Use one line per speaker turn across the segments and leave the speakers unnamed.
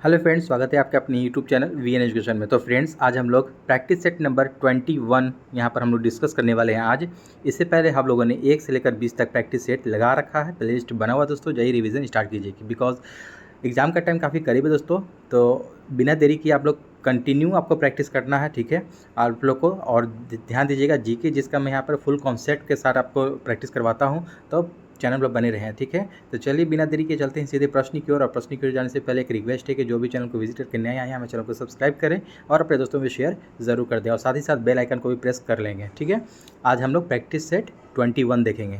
Hello friends, स्वागत है आपके अपने यूट्यूब चैनल वीएन एजुकेशन में। तो फ्रेंड्स, आज हम लोग प्रैक्टिस सेट नंबर 21 यहाँ पर हम लोग डिस्कस करने वाले हैं आज। इससे पहले हम लोगों ने 1 से लेकर 20 तक प्रैक्टिस सेट लगा रखा है, प्ले लिस्ट बना हुआ दोस्तों। जाइए रिवीजन स्टार्ट कीजिए बिकॉज एग्ज़ाम का टाइम काफ़ी करीब है दोस्तों। तो बिना देरी किए आप लोग कंटिन्यू आपको प्रैक्टिस करना है, ठीक है आप लोग को। और ध्यान दीजिएगा जीके जिसका मैं यहाँ पर फुल कॉन्सेप्ट के साथ आपको प्रैक्टिस करवाता हूँ, तो चैनल पर बने रहें, ठीक है। तो चलिए बिना देरी के चलते हैं सीधे प्रश्न की ओर। और प्रश्न की ओर जाने से पहले एक रिक्वेस्ट है कि जो भी चैनल को विजिट करके नए आए हैं, हमें चैनल को सब्सक्राइब करें और अपने दोस्तों में शेयर ज़रूर कर दें, और साथ ही साथ बेल आइकन को भी प्रेस कर लेंगे, ठीक है। आज हम लोग प्रैक्टिस सेट 21 देखेंगे।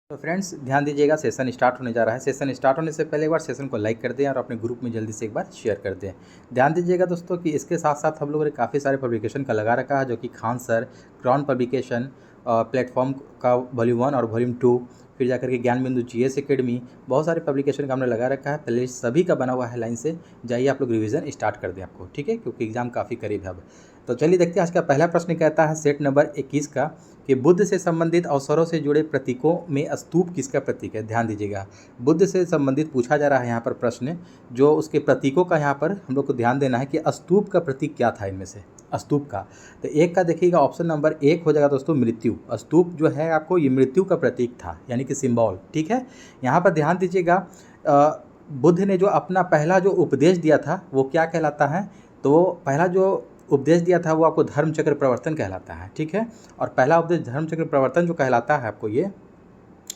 तो फ्रेंड्स ध्यान दीजिएगा, सेशन स्टार्ट होने जा रहा है। सेशन स्टार्ट होने से पहले एक बार सेशन को लाइक कर दें और अपने ग्रुप में जल्दी से एक बार शेयर कर दें। ध्यान दीजिएगा दोस्तों कि इसके साथ साथ हम लोगों ने काफ़ी सारे पब्लिकेशन का लगा रखा है, जो कि Khan sir, crown publication, platform का वॉल्यूम 1 और वॉल्यूम 2, फिर जाकर के ज्ञान बिंदु जीएस एकेडमी, बहुत सारे पब्लिकेशन का हमने लगा रखा है। पहले सभी का बना हुआ है लाइन से। जाइए आप लोग रिवीजन स्टार्ट कर दें आपको, ठीक है, क्योंकि एग्जाम काफ़ी करीब है अब। तो चलिए देखते हैं आज का पहला प्रश्न कहता है सेट नंबर 21 का कि बुद्ध से संबंधित अवसरों से जुड़े प्रतीकों में स्तूप किसका प्रतीक है। ध्यान दीजिएगा, बुद्ध से संबंधित पूछा जा रहा है यहाँ पर प्रश्न, जो उसके प्रतीकों का यहाँ पर हम लोग को ध्यान देना है कि स्तूप का प्रतीक क्या था इनमें से, स्तूप का। तो एक का देखिएगा, ऑप्शन नंबर 1 हो जाएगा दोस्तों मृत्यु। स्तूप जो है आपको ये मृत्यु का प्रतीक था, यानी कि सिंबल, ठीक है। यहाँ पर ध्यान दीजिएगा, बुद्ध ने जो अपना पहला जो उपदेश दिया था वो क्या कहलाता है, तो पहला जो उपदेश दिया था वो आपको धर्म चक्र प्रवर्तन कहलाता है, ठीक है। और पहला उपदेश धर्म चक्र प्रवर्तन जो कहलाता है आपको, ये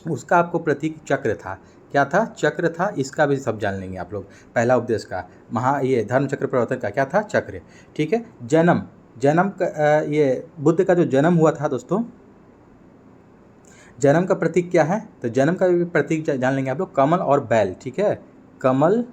उसका आपको प्रतीक चक्र था। क्या था? चक्र था। इसका भी सब जान लेंगे आप लोग। पहला उपदेश का ये धर्म चक्र प्रवर्तन का क्या था? चक्र, ठीक है। जन्म का ये बुद्ध का जो जन्म हुआ था दोस्तों, जन्म का प्रतीक क्या है? तो जन्म का भी प्रतीक जान लेंगे आप लोग, कमल और बैल, ठीक है। कमल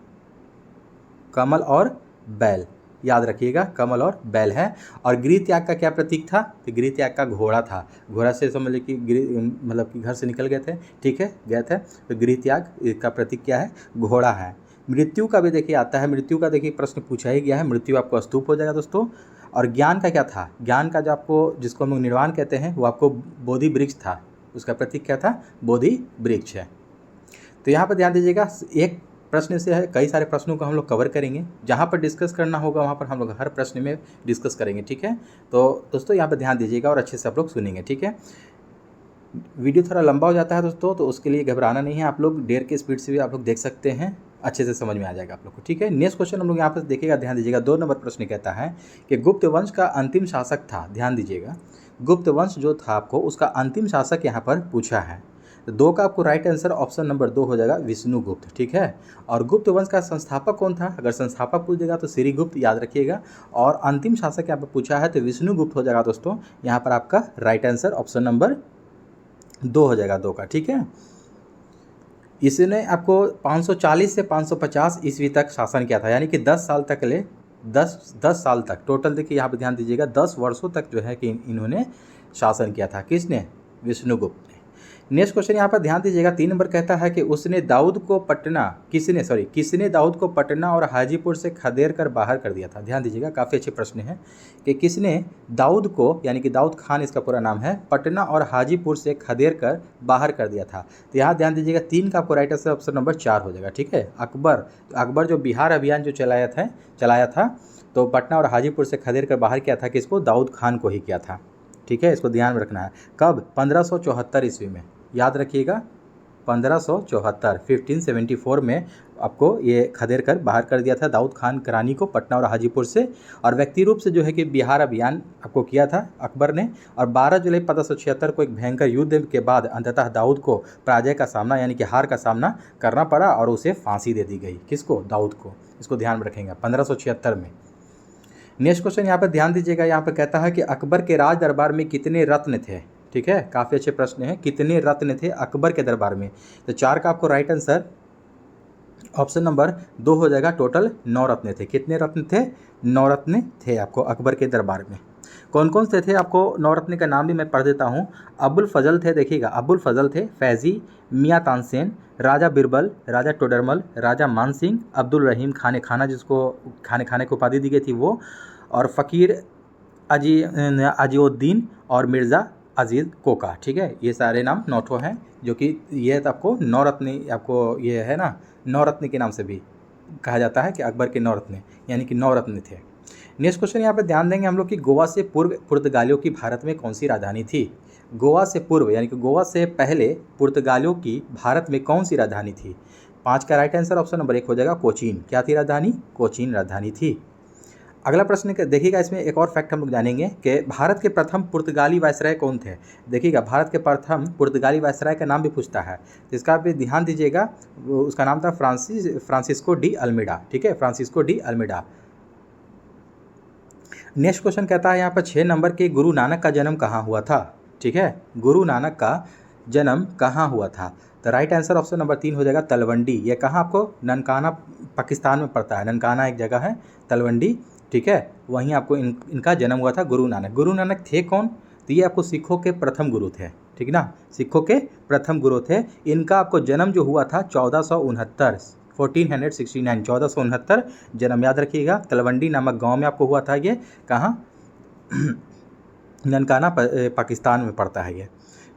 और बैल, याद रखिएगा, कमल और बैल है। और गृह त्याग का क्या प्रतीक था? तो गृह त्याग का घोड़ा था। घोड़ा से समझ लीजिए कि मतलब कि घर से निकल गए थे, ठीक है, गए थे, तो गृह त्याग का प्रतीक क्या है? घोड़ा है। मृत्यु का भी देखिए आता है, मृत्यु का देखिए प्रश्न पूछा ही गया है, मृत्यु आपको स्तूप हो जाएगा दोस्तों। और ज्ञान का क्या था? ज्ञान का जो आपको, जिसको हम लोग निर्वाण कहते हैं, वो आपको बोधि वृक्ष था। उसका प्रतीक क्या था? बोधि वृक्ष है। तो यहाँ पर ध्यान दीजिएगा, एक प्रश्न से है, कई सारे प्रश्नों को हम लोग कवर करेंगे। जहाँ पर डिस्कस करना होगा वहाँ पर हम लोग हर प्रश्न में डिस्कस करेंगे, ठीक है। तो दोस्तों यहाँ पर ध्यान दीजिएगा और अच्छे से आप लोग सुनेंगे, ठीक है। वीडियो थोड़ा लंबा हो जाता है दोस्तों, तो उसके लिए घबराना नहीं है। आप लोग 1.5 की स्पीड से भी आप लोग देख सकते हैं, अच्छे से समझ में आ जाएगा आप लोग को, ठीक है। नेक्स्ट क्वेश्चन हम लोग यहाँ पर देखिएगा, ध्यान दीजिएगा। 2 नंबर प्रश्न कहता है कि गुप्त वंश का अंतिम शासक था। ध्यान दीजिएगा, गुप्त वंश जो था आपको, उसका अंतिम शासक यहाँ पर पूछा है। तो 2 का आपको राइट आंसर ऑप्शन नंबर 2 हो जाएगा, विष्णुगुप्त, ठीक है। और गुप्त वंश का संस्थापक कौन था? अगर संस्थापक पूछ देगा तो श्रीगुप्त, याद रखिएगा। और अंतिम शासक यहाँ पर पूछा है तो विष्णुगुप्त हो जाएगा दोस्तों। यहाँ पर आपका राइट आंसर ऑप्शन नंबर 2 हो जाएगा, 2 का, ठीक है। इसने आपको 540 से 550 ईस्वी तक शासन किया था, यानी कि 10 साल तक 10 साल तक टोटल। देखिए यहाँ पे ध्यान दीजिएगा, 10 वर्षों तक जो है कि इन्होंने शासन किया था। किसने? विष्णुगुप्त ने। नेक्स्ट क्वेश्चन यहाँ पर ध्यान दीजिएगा, 3 नंबर कहता है कि किसने दाऊद को पटना और हाजीपुर से खदेड़ कर बाहर कर दिया था। ध्यान दीजिएगा, काफ़ी अच्छे प्रश्न है कि किसने दाऊद को, यानी कि दाऊद खान इसका पूरा नाम है, पटना और हाजीपुर से खदेड़ कर बाहर कर दिया था। तो यहाँ ध्यान दीजिएगा, 3 का आपको राइट आंसर ऑप्शन नंबर 4 हो जाएगा, ठीक है। अकबर जो बिहार अभियान जो चलाया था, तो पटना और हाजीपुर से खदेड़ कर बाहर किया था किसको? दाऊद खान को ही किया था, ठीक है। इसको ध्यान में रखना है। कब? 1574 ईस्वी में, याद रखिएगा, 1574 1574 में आपको ये खदेड़ कर बाहर कर दिया था दाऊद खान करानी को, पटना और हाजीपुर से। और व्यक्ति रूप से जो है कि बिहार अभियान आपको किया था अकबर ने। और 12 जुलाई 1576 को एक भयंकर युद्ध के बाद अंततः दाऊद को पराजय का सामना, यानी कि हार का सामना करना पड़ा और उसे फांसी दे दी गई। किसको? दाऊद को। इसको ध्यान में रखेंगे, 1576 में। नेक्स्ट क्वेश्चन यहाँ पर ध्यान दीजिएगा, यहाँ पर कहता है कि अकबर के राज दरबार में कितने रत्न थे, ठीक है। काफ़ी अच्छे प्रश्न हैं, कितने रत्न थे अकबर के दरबार में? तो 4 का आपको राइट आंसर ऑप्शन नंबर 2 हो जाएगा। टोटल 9 रत्न थे। कितने रत्न थे? 9 रत्न थे आपको अकबर के दरबार में। कौन कौन से थे? आपको 9 रत्न का नाम भी मैं पढ़ देता हूँ। अबुल फजल थे, देखिएगा, अबुल फजल थे, फैजी, मियाँ तानसेन, राजा बिरबल, राजा टोडरमल, राजा मानसिंह, अब्दुल रहीम खाने खाना, जिसको खाने को उपाधि दी गई थी वो, और फ़कीर अजीउद्दीन और मिर्ज़ा अजीज कोका। ठीक है, ये सारे नाम नौठो हैं, जो कि ये तो आपको नौरत्न, आपको ये है ना, नौरत्न के नाम से भी कहा जाता है कि अकबर के नौरत्न, यानी कि नौरत्न थे। नेक्स्ट क्वेश्चन यहाँ पे ध्यान देंगे हम लोग कि गोवा से पूर्व पुर्तगालियों की भारत में कौन सी राजधानी थी। गोवा से पूर्व यानी कि गोवा से पहले पुर्तगालियों की भारत में कौन सी राजधानी थी। 5 का राइट आंसर ऑप्शन नंबर 1 हो जाएगा कोचीन। क्या थी राजधानी? कोचीन राजधानी थी। अगला प्रश्न देखिएगा, इसमें एक और फैक्ट हम लोग जानेंगे कि भारत के प्रथम पुर्तगाली वायसराय कौन थे। देखिएगा, भारत के प्रथम पुर्तगाली वायसराय का नाम भी पूछता है, तो इसका भी ध्यान दीजिएगा। उसका नाम था फ्रांसिस्को डी अल्मेडा। ठीक है, Francisco de Almeida. Next question कहता है यहाँ पर 6 नंबर के गुरु नानक का जन्म कहाँ हुआ था। ठीक है, गुरु नानक का जन्म कहाँ हुआ था। तो राइट आंसर ऑप्शन नंबर 3 हो जाएगा तलवंडी। ये कहाँ आपको ननकाना पाकिस्तान में पड़ता है। ननकाना एक जगह है, तलवंडी। ठीक है, वहीं आपको इनका जन्म हुआ था गुरु नानक। गुरु नानक थे कौन? तो ये आपको सिखों के प्रथम गुरु थे। ठीक ना, सिखों के प्रथम गुरु थे। इनका आपको जन्म जो हुआ था 1469, 1469 जन्म याद रखिएगा। तलवंडी नामक गांव में आपको हुआ था। ये कहाँ? ननकाना पाकिस्तान में पड़ता है ये।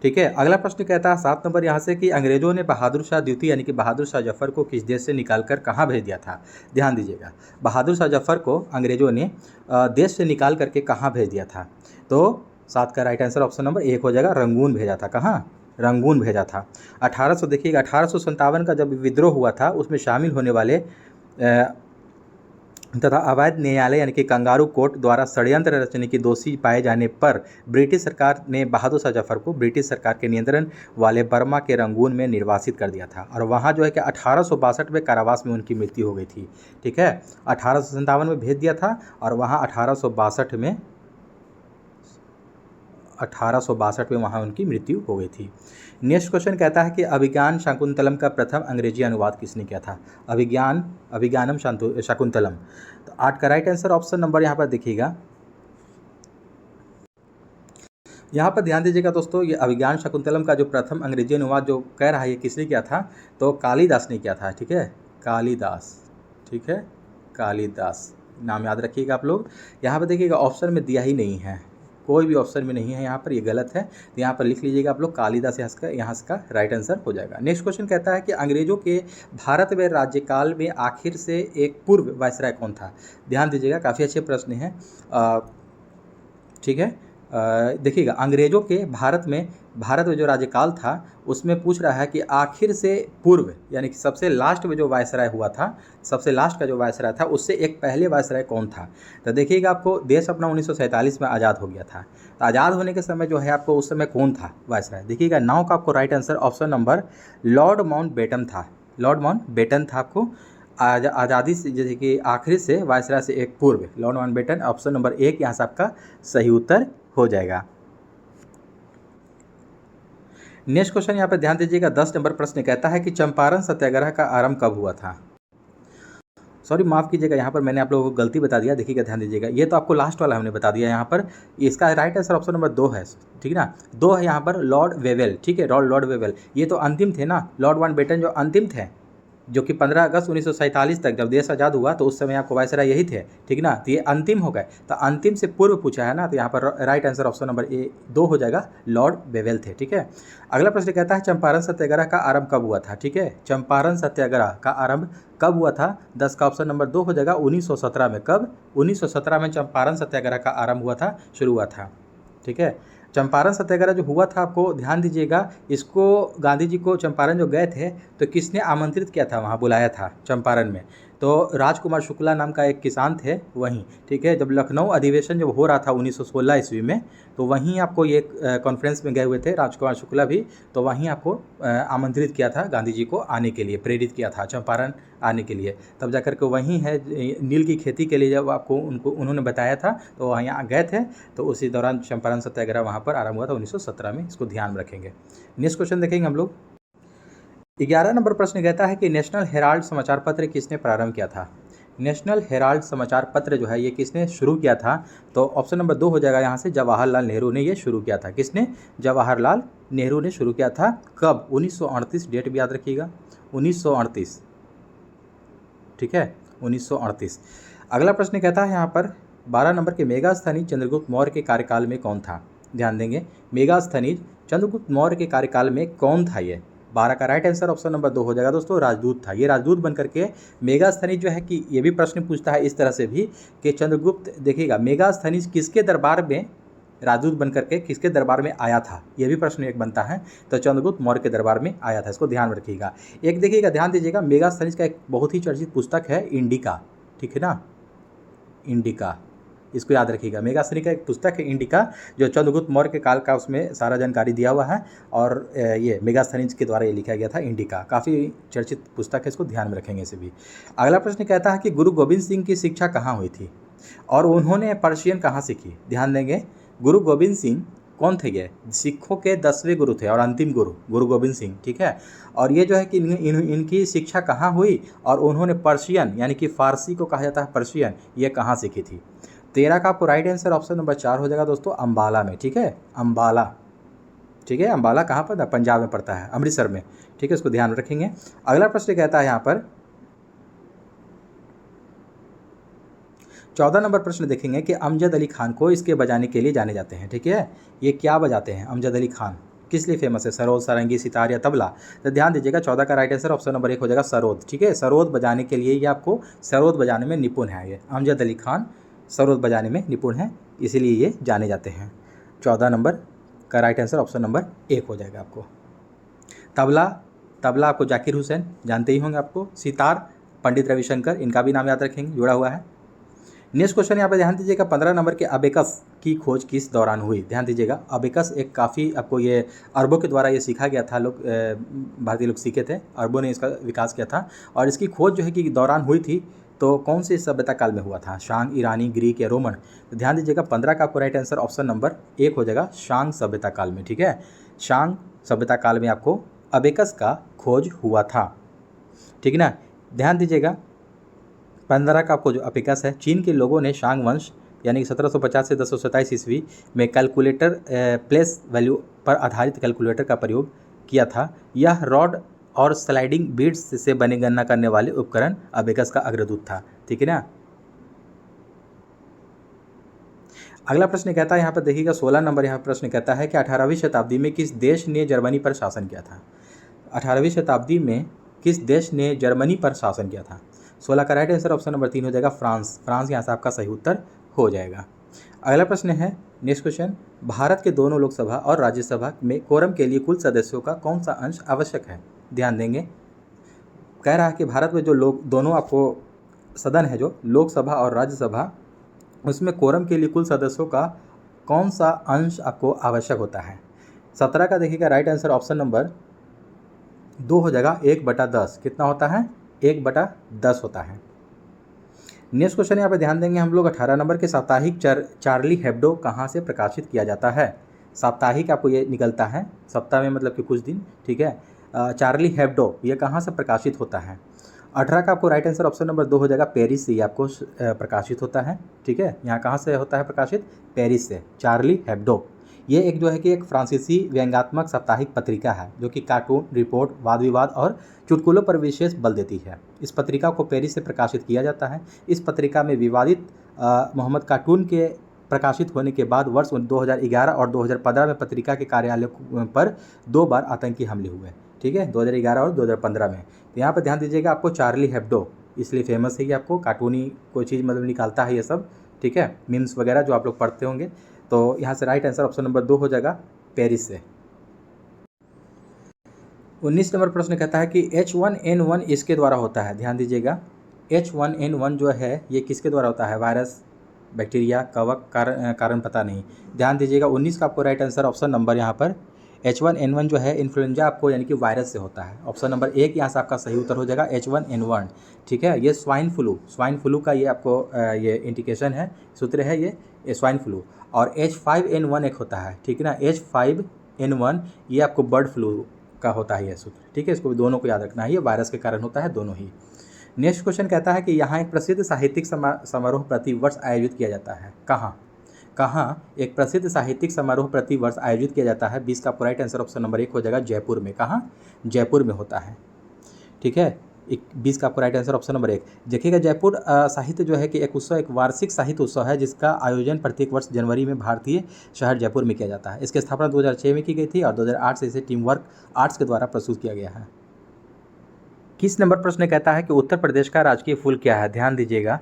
ठीक है, अगला प्रश्न कहता है 7 नंबर यहाँ से कि अंग्रेजों ने बहादुर शाह द्वितीय यानी कि बहादुर शाह जफर को किस देश से निकालकर कहाँ भेज दिया था। ध्यान दीजिएगा, बहादुर शाह जफर को अंग्रेजों ने देश से निकाल करके कहाँ भेज दिया था। तो 7 का राइट आंसर ऑप्शन नंबर 1 हो जाएगा, रंगून भेजा था। कहाँ? रंगून भेजा था। 1800 देखिएगा, 1857 का जब विद्रोह हुआ था, उसमें शामिल होने वाले तथा अवैध न्यायालय यानी कि कंगारू कोर्ट द्वारा षड्यंत्र रचने की दोषी पाए जाने पर ब्रिटिश सरकार ने बहादुर शाह जफर को ब्रिटिश सरकार के नियंत्रण वाले बर्मा के रंगून में निर्वासित कर दिया था, और वहाँ जो है कि 1862 में कारावास में उनकी मृत्यु हो गई थी। ठीक है, 1857 में भेज दिया था और वहाँ 1862 में वहाँ उनकी मृत्यु हो गई थी। नेक्स्ट क्वेश्चन कहता है कि अभिज्ञान शाकुंतलम का प्रथम अंग्रेजी अनुवाद किसने किया था। अभिज्ञानम शाकुंतलम। तो 8 का राइट आंसर ऑप्शन नंबर यहाँ पर देखिएगा, यहाँ पर ध्यान दीजिएगा दोस्तों, ये अभिज्ञान शाकुंतलम का जो प्रथम अंग्रेजी अनुवाद जो कह रहा है ये किसने किया था, तो कालिदास ने किया था। ठीक है, कालिदास। ठीक है, कालिदास नाम याद रखिएगा आप लोग। यहाँ पर देखिएगा ऑप्शन में दिया ही नहीं है, कोई भी ऑप्शन में नहीं है यहाँ पर, ये गलत है। तो यहाँ पर लिख लीजिएगा आप लोग कालिदास, यहाँ का राइट आंसर हो जाएगा। नेक्स्ट क्वेश्चन कहता है कि अंग्रेजों के भारत में राज्यकाल में आखिर से एक पूर्व वायसराय कौन था। ध्यान दीजिएगा, काफ़ी अच्छे प्रश्न हैं। ठीक है, देखिएगा अंग्रेजों के भारत में जो राज्यकाल था उसमें पूछ रहा है कि आखिर से पूर्व यानी कि सबसे लास्ट में जो वायसराय हुआ था, सबसे लास्ट का जो वायसराय था उससे एक पहले वायसराय कौन था। तो देखिएगा, आपको देश अपना 1947 में आज़ाद हो गया था। तो आज़ाद होने के समय जो है आपको उस समय कौन था वायसराय। देखिएगा, 9 का आपको right answer option number Lord Mountbatten था। लॉर्ड माउंटबेटन था आपको आज़ादी से जैसे कि आखिरी से वायसराय से एक पूर्व, लॉर्ड माउंटबेटन। ऑप्शन नंबर 1 यहाँ से आपका सही उत्तर हो जाएगा। नेक्स्ट क्वेश्चन यहाँ पर ध्यान दीजिएगा, 10 नंबर प्रश्न कहता है कि चंपारण सत्याग्रह का आरंभ कब हुआ था। सॉरी माफ़ कीजिएगा, यहाँ पर मैंने आप लोगों को गलती बता दिया। देखिएगा, ध्यान दीजिएगा, ये तो आपको लास्ट वाला हमने बता दिया यहाँ पर। इसका राइट आंसर ऑप्शन नंबर 2 है। ठीक है ना, 2 है यहाँ पर, लॉर्ड वेवेल। ठीक है, लॉर्ड वेवेल, ये तो अंतिम थे ना, लॉर्ड माउंटबेटन जो अंतिम थे, जो कि 15 अगस्त 1947 तक जब देश आज़ाद हुआ तो उस समय आपको वायसराय यही थे। ठीक ना, तो ये अंतिम हो गए। तो अंतिम से पूर्व पूछा है ना, तो यहाँ पर राइट आंसर ऑप्शन नंबर 2 हो जाएगा, लॉर्ड वेवेल थे। ठीक है, अगला प्रश्न कहता है चंपारण सत्याग्रह का आरंभ कब हुआ था। ठीक है, चंपारण सत्याग्रह का आरंभ कब हुआ था। 10 का ऑप्शन नंबर 2 हो जाएगा 1917 में। कब? 1917 में चंपारण सत्याग्रह का आरंभ हुआ था, शुरू हुआ था। ठीक है, चंपारण सत्याग्रह जो हुआ था, आपको ध्यान दीजिएगा, इसको गांधी जी को चंपारण जो गए थे तो किसने आमंत्रित किया था, वहाँ बुलाया था चंपारण में, तो राजकुमार शुक्ला नाम का एक किसान थे वहीं। ठीक है, जब लखनऊ अधिवेशन जब हो रहा था 1916 ईस्वी में, तो वहीं आपको ये कॉन्फ्रेंस में गए हुए थे राजकुमार शुक्ला भी, तो वहीं आपको आमंत्रित किया था गांधी जी को आने के लिए, प्रेरित किया था चंपारण आने के लिए। तब जाकर के वहीं है नील की खेती के लिए जब आपको उन्होंने बताया था तो वहाँ गए थे, तो उसी दौरान चंपारण सत्याग्रह वहाँ पर आरंभ हुआ था 1917 में। इसको ध्यान में रखेंगे। नेक्स्ट क्वेश्चन देखेंगे हम लोग। 11 नंबर प्रश्न कहता है कि नेशनल हेराल्ड समाचार पत्र किसने प्रारंभ किया था। नेशनल हेराल्ड समाचार पत्र जो है ये किसने शुरू किया था, तो ऑप्शन नंबर 2 हो जाएगा यहाँ से, जवाहरलाल नेहरू ने ये शुरू किया था। किसने? जवाहरलाल नेहरू ने शुरू किया था। कब? 1938, डेट भी याद रखिएगा, 1938। ठीक है, 1938। अगला प्रश्न कहता है यहाँ पर 12 नंबर के मेगास्थनी चंद्रगुप्त मौर्य के कार्यकाल में कौन था। ध्यान देंगे। मेगास्थनीज चंद्रगुप्त मौर्य के कार्यकाल में कौन था ये? 12 का राइट आंसर ऑप्शन नंबर 2 हो जाएगा दोस्तों, राजदूत था। ये राजदूत बन करके मेगास्थनीज जो है कि ये भी प्रश्न पूछता है इस तरह से भी कि चंद्रगुप्त, देखिएगा मेगास्थनीज किसके दरबार में राजदूत बन करके किसके दरबार में आया था, ये भी प्रश्न एक बनता है। तो चंद्रगुप्त मौर्य के दरबार में आया था, इसको ध्यान में रखिएगा। एक देखिएगा, ध्यान दीजिएगा, मेगास्थनीज का एक बहुत ही चर्चित पुस्तक है इंडिका, ठीक है ना, इंडिका, इसको याद रखिएगा। मेगास्थनीज का एक पुस्तक है इंडिका, जो चंद्रगुप्त मौर्य के काल का, उसमें सारा जानकारी दिया हुआ है और ये मेगास्थनीज के द्वारा ये लिखा गया था इंडिका। काफ़ी चर्चित पुस्तक है, इसको ध्यान में रखेंगे इसे भी। अगला प्रश्न कहता है कि गुरु गोविंद सिंह की शिक्षा कहाँ हुई थी और उन्होंने पर्शियन कहाँ सीखी? ध्यान देंगे, गुरु गोविंद सिंह कौन थे? ये सिखों के 10वें गुरु थे और अंतिम गुरु गोविंद सिंह, ठीक है। और ये जो है कि इनकी शिक्षा कहाँ हुई और उन्होंने पर्शियन, यानी कि फारसी को कहा जाता है पर्शियन, ये कहाँ सीखी थी? 13 का आपको राइट आंसर ऑप्शन नंबर 4 हो जाएगा दोस्तों, अम्बाला में, ठीक है, अम्बाला, ठीक है। अम्बाला कहाँ पर? पंजाब में पड़ता है, अमृतसर में, ठीक है, इसको ध्यान में रखेंगे। अगला प्रश्न कहता है यहाँ पर 14 नंबर प्रश्न देखेंगे कि अमजद अली खान को इसके बजाने के लिए जाने जाते हैं, ठीक है। ये क्या बजाते हैं अमजद अली खान, किस लिए फेमस है? सरोद, सारंगी, सितार या तबला? तो ध्यान दीजिएगा, 14 का राइट आंसर ऑप्शन नंबर 1 हो जाएगा, सरोद, ठीक है। सरोद बजाने के लिए ये आपको, सरोद बजाने में निपुण है ये अमजद अली खान, सरोद बजाने में निपुण है, इसीलिए ये जाने जाते हैं। 14 नंबर का राइट आंसर ऑप्शन नंबर 1 हो जाएगा आपको। तबला आपको जाकिर हुसैन, जानते ही होंगे आपको। सितार पंडित रविशंकर, इनका भी नाम याद रखेंगे, जुड़ा हुआ है। नेक्स्ट क्वेश्चन यहाँ पे ध्यान दीजिएगा, 15 नंबर के अबेकस की खोज किस दौरान हुई? ध्यान दीजिएगा, अबेकस एक काफ़ी आपको ये अरबों के द्वारा ये सीखा गया था, लोग भारतीय लोग सीखे थे, अरबों ने इसका विकास किया था और इसकी खोज जो है कि दौरान हुई थी, तो कौन सी सभ्यता काल में हुआ था? शांग, ईरानी, ग्रीक या रोमन? तो ध्यान दीजिएगा, 15 का आपको राइट आंसर ऑप्शन नंबर 1 हो जाएगा, शांग सभ्यता काल में, ठीक है। शांग सभ्यता काल में आपको अबेकस का खोज हुआ था, ठीक है ना। ध्यान दीजिएगा, 15 का आपको जो अबेकस है, चीन के लोगों ने शांग वंश यानी कि 1750 से 1027 ईस्वी में कैलकुलेटर, प्लेस वैल्यू पर आधारित कैलकुलेटर का प्रयोग किया था। यह रॉड और स्लाइडिंग बीड्स से बने गणना करने वाले उपकरण अबेकस का अग्रदूत था, ठीक है ना। अगला प्रश्न कहता है यहाँ पर देखिएगा, 16 नंबर यहाँ प्रश्न कहता है कि 18वीं शताब्दी में किस देश ने जर्मनी पर शासन किया था? 18वीं शताब्दी में किस देश ने जर्मनी पर शासन किया था? 16 का राइट आंसर ऑप्शन नंबर 3 हो जाएगा, फ्रांस। फ्रांस यहाँ से आपका सही उत्तर हो जाएगा। अगला प्रश्न है, नेक्स्ट क्वेश्चन, भारत के दोनों लोकसभा और राज्यसभा में कोरम के लिए कुल सदस्यों का कौन सा अंश आवश्यक है? ध्यान देंगे, कह रहा है कि भारत में जो लोग दोनों आपको सदन है, जो लोकसभा और राज्यसभा, उसमें कोरम के लिए कुल सदस्यों का कौन सा अंश आपको आवश्यक होता है? 17 का देखिएगा राइट आंसर ऑप्शन नंबर 2 हो जाएगा, 1/10। कितना होता है? 1/10 होता है। नेक्स्ट क्वेश्चन यहाँ पे ध्यान देंगे हम लोग, 18 नंबर के साप्ताहिक चार्ली हेब्डो कहाँ से प्रकाशित किया जाता है? साप्ताहिक आपको ये निकलता है, सप्ताह में मतलब कि कुछ दिन, ठीक है। चार्ली हेब्डो ये कहाँ से प्रकाशित होता है? 18 का आपको राइट आंसर ऑप्शन नंबर 2 हो जाएगा, पेरिस से ये आपको प्रकाशित होता है, ठीक है। यहाँ कहाँ से होता है प्रकाशित? पेरिस से। चार्ली हेब्डो ये एक जो है कि एक फ्रांसीसी व्यंग्यात्मक साप्ताहिक पत्रिका है, जो कि कार्टून, रिपोर्ट, वाद विवाद और चुटकुलों पर विशेष बल देती है। इस पत्रिका को पेरिस से प्रकाशित किया जाता है। इस पत्रिका में विवादित मोहम्मद कार्टून के प्रकाशित होने के बाद वर्ष 2011 और 2015 में पत्रिका के कार्यालय पर 2 बार आतंकी हमले हुए, ठीक है, 2011 और 2015 में। तो यहाँ पर ध्यान दीजिएगा, आपको चार्ली हेब्डो इसलिए फेमस है कि आपको कार्टूनी कोई चीज़ मतलब निकालता है ये सब, ठीक है, मीम्स वगैरह जो आप लोग पढ़ते होंगे। तो यहाँ से राइट आंसर ऑप्शन नंबर 2 हो जाएगा, पेरिस से। 19 नंबर प्रश्न कहता है कि H1N1 इसके द्वारा होता है? ध्यान दीजिएगा, H1N1 जो है ये किसके द्वारा होता है? वायरस, बैक्टीरिया, कवक, कारण पता नहीं। ध्यान दीजिएगा, 19 का आपको राइट आंसर ऑप्शन नंबर यहाँ पर H1N1 जो है इन्फ्लुएंजा आपको यानी कि वायरस से होता है। ऑप्शन नंबर 1 यहाँ से आपका सही उत्तर हो जाएगा, H1N1, ठीक है। ये स्वाइन फ्लू का ये आपको ये इंडिकेशन है, सूत्र है ये स्वाइन फ्लू। और H5N1 एक होता है, ठीक है ना, H5N1 ये आपको बर्ड फ्लू का होता है ये सूत्र, ठीक है। इसको भी दोनों को याद रखना है, ये वायरस के कारण होता है दोनों ही। नेक्स्ट क्वेश्चन कहता है कि यहाँ एक प्रसिद्ध साहित्यिक समारोह प्रतिवर्ष आयोजित किया जाता है, कहाँ एक प्रसिद्ध साहित्यिक समारोह प्रतिवर्ष आयोजित किया जाता है? 20 का राइट आंसर ऑप्शन नंबर 1 हो जाएगा, जयपुर में। कहाँ? जयपुर में होता है, ठीक है। 20 का आपको राइट आंसर ऑप्शन नंबर 1। देखिएगा जयपुर साहित्य जो है कि एक उत्सव, एक वार्षिक साहित्य उत्सव है जिसका आयोजन प्रत्येक वर्ष जनवरी में भारतीय शहर जयपुर में किया जाता है। इसकी स्थापना 2006 में की गई थी और 2008 से इसे टीम वर्क आर्ट्स के द्वारा प्रस्तुत किया गया है। किस नंबर प्रश्न कहता है कि उत्तर प्रदेश का राजकीय फूल क्या है? ध्यान दीजिएगा,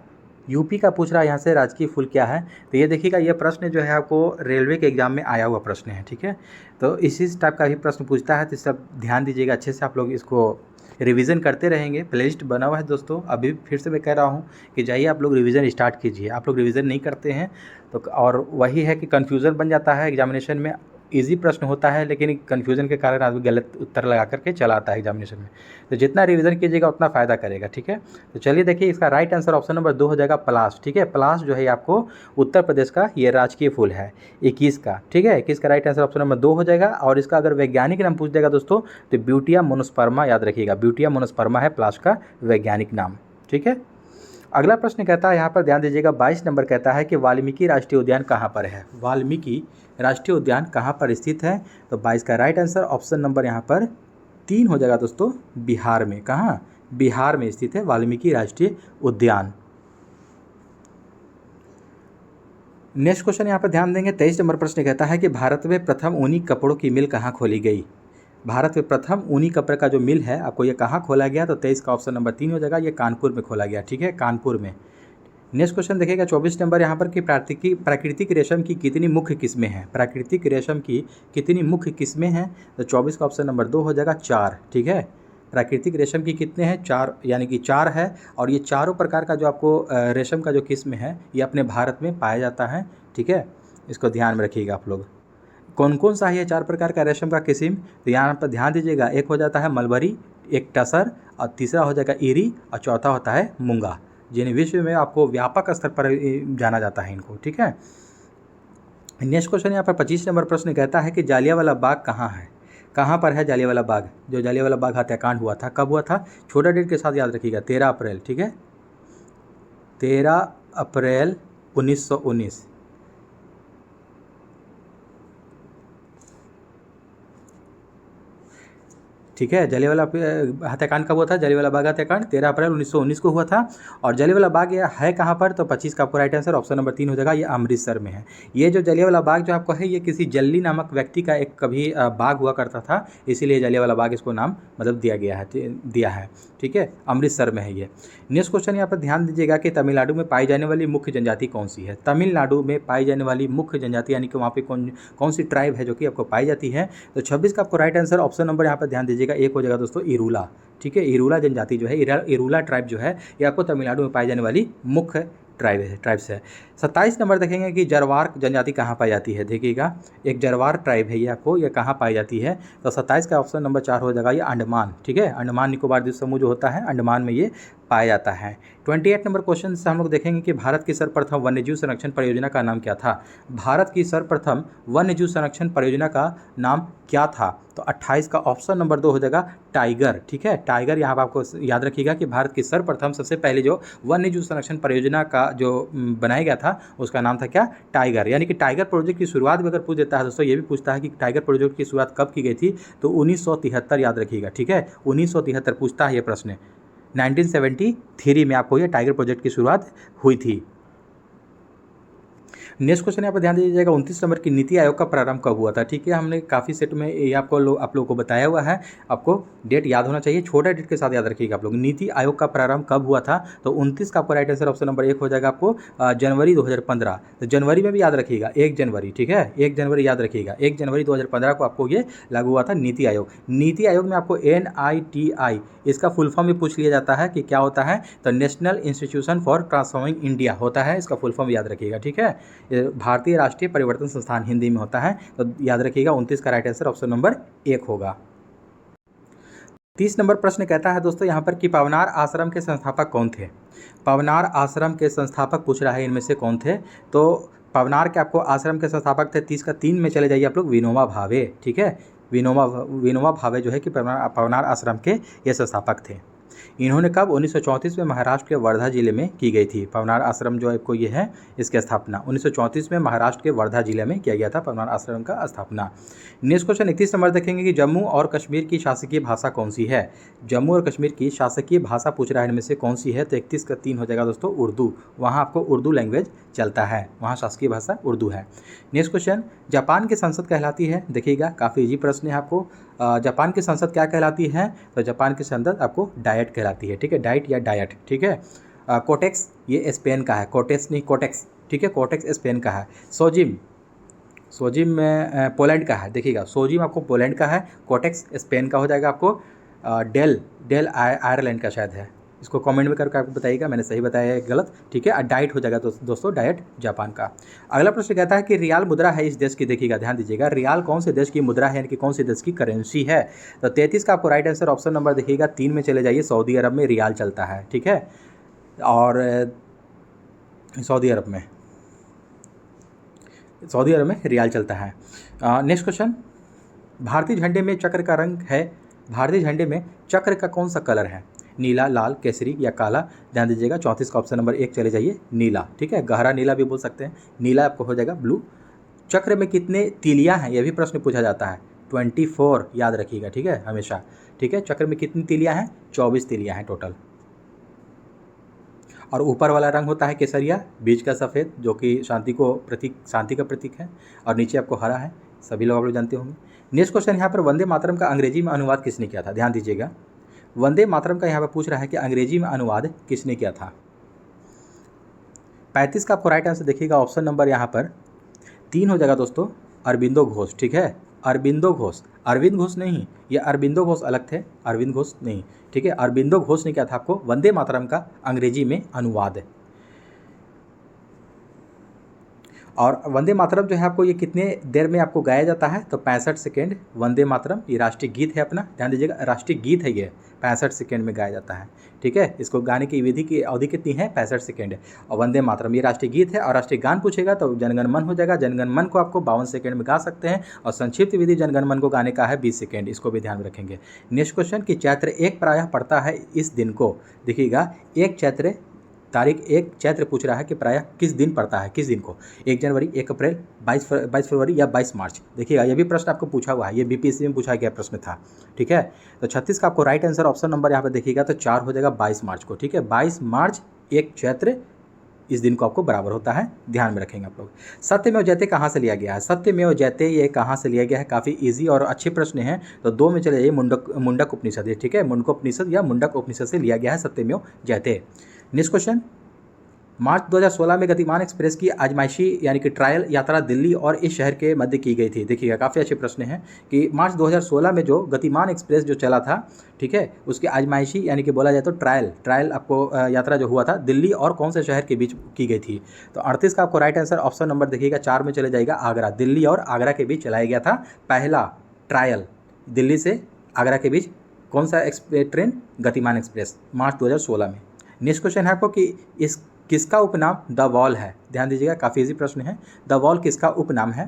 यूपी का पूछ रहा है यहाँ से राजकीय फूल क्या है। तो ये देखिएगा, ये प्रश्न जो है आपको रेलवे के एग्जाम में आया हुआ प्रश्न है, ठीक है। तो इसी टाइप का भी प्रश्न पूछता है, तो सब ध्यान दीजिएगा अच्छे से, आप लोग इसको रिवीजन करते रहेंगे। प्लेलिस्ट बना हुआ है दोस्तों, अभी फिर से मैं कह रहा हूँ कि जाइए आप लोग रिवीजन स्टार्ट कीजिए। आप लोग रिवीजन नहीं करते हैं तो और वही है कि कन्फ्यूज़न बन जाता है एग्जामिनेशन में। इजी प्रश्न होता है लेकिन कन्फ्यूज़न के कारण आदमी गलत उत्तर लगा करके चला आता है एग्जामिनेशन में। तो जितना रिवीजन कीजिएगा उतना फ़ायदा करेगा, ठीक है। तो चलिए देखिए, इसका राइट आंसर ऑप्शन नंबर 2 हो जाएगा पलाश, ठीक है। पलाश जो है आपको उत्तर प्रदेश का ये राजकीय फूल है 21 का, ठीक है। 21 का राइट आंसर ऑप्शन नंबर 2 हो जाएगा। और इसका अगर वैज्ञानिक नाम पूछ देगा दोस्तों तो ब्यूटिया मोनोस्पर्मा, याद रखिएगा, ब्यूटिया मोनोस्पर्मा है पलाश का वैज्ञानिक नाम, ठीक है। अगला प्रश्न कहता है, यहाँ पर ध्यान दीजिएगा, 22 नंबर कहता है कि वाल्मीकि राष्ट्रीय उद्यान कहाँ पर है? वाल्मीकि राष्ट्रीय उद्यान कहाँ पर स्थित है? तो 22 का राइट आंसर ऑप्शन नंबर यहाँ पर 3 हो जाएगा दोस्तों, बिहार में। कहाँ? बिहार में स्थित है वाल्मीकि राष्ट्रीय उद्यान। नेक्स्ट क्वेश्चन यहाँ पर ध्यान देंगे, 23 नंबर प्रश्न कहता है कि भारत में प्रथम ऊनी कपड़ों की मिल कहाँ खोली गई? भारत में प्रथम ऊनी कपड़े का जो मिल है आपको ये कहाँ खोला गया? तो 23 का ऑप्शन नंबर 3 हो जाएगा, ये कानपुर में खोला गया, ठीक है, कानपुर में। नेक्स्ट क्वेश्चन देखिएगा 24 नंबर यहाँ पर कि प्राकृतिक रेशम की कितनी मुख्य किस्में हैं? प्राकृतिक रेशम की कितनी मुख्य किस्में हैं? तो 24 का ऑप्शन नंबर 2 हो जाएगा, 4, ठीक है। प्राकृतिक रेशम की कितने हैं? 4, यानी कि 4 है। और ये चारों प्रकार का जो आपको रेशम का जो किस्म है ये अपने भारत में पाया जाता है, ठीक है। इसको ध्यान में रखिएगा आप लोग। कौन कौन सा है 4 प्रकार का रेशम का किस्म? तो यहाँ पर ध्यान दीजिएगा, एक हो जाता है मलबरी, एक टसर, और तीसरा हो जाएगा इरी, और चौथा होता है मूंगा, जिन्हें विश्व में आपको व्यापक स्तर पर जाना जाता है इनको, ठीक है। नेक्स्ट क्वेश्चन यहाँ पर 25 नंबर प्रश्न कहता है कि जालियांवाला बाग कहाँ है? कहाँ पर है जालियांवाला बाग? जो जालियांवाला बाग हत्याकांड हुआ था, कब हुआ था? छोटा डेट के साथ याद रखिएगा, 13 अप्रैल, ठीक है, 13 अप्रैल 1919। ठीक है, जालियांवाला हत्याकांड कब हुआ था? जालियांवाला बाग हत्याकांड 13 अप्रैल 1919 को हुआ था। और जालियांवाला बाग ये है कहाँ पर? तो 25 का आपको राइट आंसर ऑप्शन नंबर 3 हो जाएगा, ये अमृतसर में है। ये जो जालियांवाला बाग जो आपको है ये किसी जल्ली नामक व्यक्ति का एक कभी बाग हुआ करता था, इसीलिए जालियांवाला बाग इसको नाम मतलब दिया है, ठीक है, अमृतसर में है ये। नेक्स्ट क्वेश्चन यहाँ पर ध्यान दीजिएगा कि तमिलनाडु में पाई जाने वाली मुख्य जनजाति कौन सी है? तमिलनाडु में पाई जाने वाली मुख्य जनजाति यानी कि वहाँ पे कौन सी ट्राइब है जो कि आपको पाई जाती है? तो 26 का आपको राइट आंसर ऑप्शन नंबर यहाँ पर ध्यान दीजिएगा 1 हो जाएगा दोस्तों, इरूला, ठीक है। इरूला जनजाति जो है, इरूला ट्राइब जो है ये आपको तमिलनाडु में पाई जाने वाली मुख्य ट्राइब्स है। 27 नंबर देखेंगे कि जरवार जनजाति कहाँ पाई जाती है? देखिएगा, एक जरवार ट्राइब है ये आपको, ये कहाँ पाई जाती है? तो 27 का ऑप्शन नंबर 4 हो जाएगा, ये अंडमान, ठीक है। अंडमान निकोबार द्वीप समूह जो होता है, अंडमान में ये पाया जाता है। 28 नंबर क्वेश्चन से हम लोग देखेंगे कि भारत की सर्वप्रथम वन्यजीव संरक्षण परियोजना का नाम क्या था? भारत की सर्वप्रथम वन्यजीव संरक्षण परियोजना का नाम क्या था? तो 28 का ऑप्शन नंबर 2 हो जाएगा, टाइगर, ठीक है। टाइगर यहाँ पर आपको याद रखिएगा कि भारत की सर्वप्रथम सबसे पहले जो वन्यजीव संरक्षण परियोजना का जो बनाया गया था उसका नाम था क्या? टाइगर। यानी कि टाइगर प्रोजेक्ट की शुरुआत भी अगर पूछ देता है दोस्तों, ये भी पूछता है कि टाइगर प्रोजेक्ट की शुरुआत कब की गई थी? तो 1973 याद रखिएगा, ठीक है, 1973 पूछता है ये प्रश्न। 1973 में आपको ये टाइगर प्रोजेक्ट की शुरुआत हुई थी। नेक्स्ट क्वेश्चन यहाँ पर ध्यान दीजिएगा, 29 नंबर की नीति आयोग का प्रारंभ कब हुआ था? ठीक है, हमने काफ़ी सेट में ये आप लोगों को बताया हुआ है, आपको डेट याद होना चाहिए, छोटा डेट के साथ याद रखिएगा आप लोग। नीति आयोग का प्रारंभ कब हुआ था? तो 29 का आपको राइट आंसर ऑप्शन नंबर 1 हो जाएगा आपको जनवरी 2015। तो जनवरी में भी याद रखिएगा 1 जनवरी, ठीक है, 1 जनवरी याद रखिएगा, 1 जनवरी 2015 को आपको ये लागू हुआ था नीति आयोग। नीति आयोग में आपको NITI इसका फुल फॉर्म भी पूछ लिया जाता है कि क्या होता है? तो national institution for transforming India होता है, इसका फुल फॉर्म याद रखिएगा, ठीक है। भारतीय राष्ट्रीय परिवर्तन संस्थान हिंदी में होता है, तो याद रखिएगा 29 का राइट आंसर ऑप्शन नंबर 1 होगा। 30 नंबर प्रश्न कहता है दोस्तों यहाँ पर कि पवनार आश्रम के संस्थापक कौन थे? पवनार आश्रम के संस्थापक पूछ रहा है, इनमें से कौन थे? तो पवनार के आपको आश्रम के संस्थापक थे, 30 का 3 में चले जाइए आप लोग, विनोबा भावे, ठीक है। विनोबा भावे जो है कि पवनार आश्रम के ये संस्थापक थे। इन्होंने कब 1934 में महाराष्ट्र के वर्धा जिले में की गई थी। पवनार आश्रम जो आपको ये है इसकी स्थापना 1934 में महाराष्ट्र के वर्धा जिले में किया गया था, पवनार आश्रम का स्थापना। नेक्स्ट क्वेश्चन 31 नंबर देखेंगे कि जम्मू और कश्मीर की शासकीय भाषा कौन सी है। जम्मू और कश्मीर की शासकीय भाषा पूछ रहा है इनमें से कौन सी है, तो 31 का 3 हो जाएगा दोस्तों उर्दू। वहाँ आपको उर्दू लैंग्वेज चलता है, वहाँ शासकीय भाषा उर्दू है। नेक्स्ट क्वेश्चन जापान की संसद कहलाती है, देखिएगा काफ़ी इजी प्रश्न है आपको। जापान की संसद क्या कहलाती है, तो जापान की संसद आपको डायट कहलाती है, ठीक है, डाइट या डायट, ठीक है। कोटेक्स ये स्पेन का है, कोटेक्स नहीं कोटेक्स, ठीक है, कोटेक्स स्पेन का है। सोजिम में पोलैंड का है, देखिएगा सोजिम आपको पोलैंड का है, कोटेक्स स्पेन का हो जाएगा आपको। डेल आयरलैंड का शायद है, इसको कमेंट में करके आपको बताइएगा मैंने सही बताया है गलत, ठीक है। डाइट हो जाएगा दोस्तों डाइट जापान का। अगला प्रश्न कहता है कि रियाल मुद्रा है इस देश की, देखिएगा ध्यान दीजिएगा, रियाल कौन से देश की मुद्रा है, यानी कि कौन से देश की करेंसी है। तो 33 का आपको राइट आंसर ऑप्शन नंबर देखिएगा 3 में चले जाइए, सऊदी अरब में रियाल चलता है, ठीक है, और सऊदी अरब में रियाल चलता है। नेक्स्ट क्वेश्चन, भारतीय झंडे में चक्र का रंग है, भारतीय झंडे में चक्र का कौन सा कलर है, नीला, लाल, केसरी या काला। ध्यान दीजिएगा 34 का ऑप्शन नंबर 1 चले जाइए, नीला, ठीक है, गहरा नीला भी बोल सकते हैं, नीला आपको हो जाएगा ब्लू। चक्र में कितने तीलियां हैं, यह भी प्रश्न पूछा जाता है, 24 याद रखिएगा, ठीक है, हमेशा, ठीक है। चक्र में कितनी तीलियां हैं, 24 तीलियां हैं टोटल। और ऊपर वाला रंग होता है केसरिया, बीच का सफ़ेद जो कि शांति का प्रतीक है, और नीचे आपको हरा है, सभी लोग आप लोग जानते होंगे। नेक्स्ट क्वेश्चन यहाँ पर वंदे मातरम का अंग्रेजी में अनुवाद किसने किया था, ध्यान दीजिएगा, वंदे मातरम का यहाँ पर पूछ रहा है कि अंग्रेजी में अनुवाद किसने किया था। 35 का आपको राइट आंसर देखिएगा ऑप्शन नंबर यहाँ पर 3 हो जाएगा दोस्तों, अरबिंदो घोष, ठीक है, अरबिंदो घोष, अरविंद घोष नहीं, ये अरबिंदो घोष अलग थे, अरविंद घोष नहीं, ठीक है, अरबिंदो घोष ने क्या था आपको वंदे मातरम का अंग्रेजी में अनुवाद। और वंदे मातरम जो है आपको ये कितने देर में आपको गाया जाता है, तो 65 सेकेंड वंदे मातरम, ये राष्ट्रीय गीत है अपना, ध्यान दीजिएगा राष्ट्रीय गीत है ये, 65 सेकेंड में गाया जाता है, ठीक है। इसको गाने की विधि की अवधि कितनी है, 65 सेकेंड। और वंदे मातरम ये राष्ट्रीय गीत है, और राष्ट्रीय गान पूछेगा तो जनगण मन हो जाएगा, जनगण मन को आपको 52 सेकेंड में गा सकते हैं, और संक्षिप्त विधि जनगण मन को गाने का है 20 सेकेंड, इसको भी ध्यान में रखेंगे। नेक्स्ट क्वेश्चन कि चैत्र 1 प्रायः पड़ता है इस दिन को, देखिएगा 1 चैत्र, तारीख 1 चैत्र पूछ रहा है कि प्रायः किस दिन पड़ता है, किस दिन को, 1 जनवरी, 1 अप्रैल, 22 फरवरी या 22 मार्च। देखिएगा ये भी प्रश्न आपको पूछा हुआ है, ये बीपीएससी में पूछा गया प्रश्न था, ठीक है। तो 36 का आपको राइट आंसर ऑप्शन नंबर यहाँ पर देखिएगा तो 4 हो जाएगा 22 मार्च को, ठीक है, 22 मार्च 1 चैत्र इस दिन को आपको बराबर होता है, ध्यान में रखेंगे आप लोग। सत्यमेव जयते कहाँ से लिया गया है, सत्यमेव जयते ये कहाँ से लिया गया है, काफ़ी इजी और अच्छे प्रश्न हैं, तो 2 में चले जाइए, मुंडक उपनिषद, ठीक है, मुंडक उपनिषद या मुंडक उपनिषद से लिया गया है सत्यमेव जयते। नेक्स्ट क्वेश्चन, मार्च 2016 में गतिमान एक्सप्रेस की आजमाइशी यानी कि ट्रायल यात्रा दिल्ली और इस शहर के मध्य की गई थी। देखिएगा काफ़ी अच्छे प्रश्न हैं कि मार्च 2016 में जो गतिमान एक्सप्रेस जो चला था, ठीक है, उसकी आजमाइशी यानी कि बोला जाए तो ट्रायल आपको यात्रा जो हुआ था दिल्ली और कौन से शहर के बीच की गई थी। तो 38 का आपको राइट आंसर ऑप्शन नंबर देखिएगा 4 में चले जाएगा, आगरा, दिल्ली और आगरा के बीच चलाया गया था पहला ट्रायल, दिल्ली से आगरा के बीच कौन सा ट्रेन, गतिमान एक्सप्रेस, मार्च 2016 में। नेक्स्ट क्वेश्चन है आपको कि इस किसका उपनाम द वॉल है, ध्यान दीजिएगा काफ़ी इजी प्रश्न है, द वॉल किसका उपनाम है।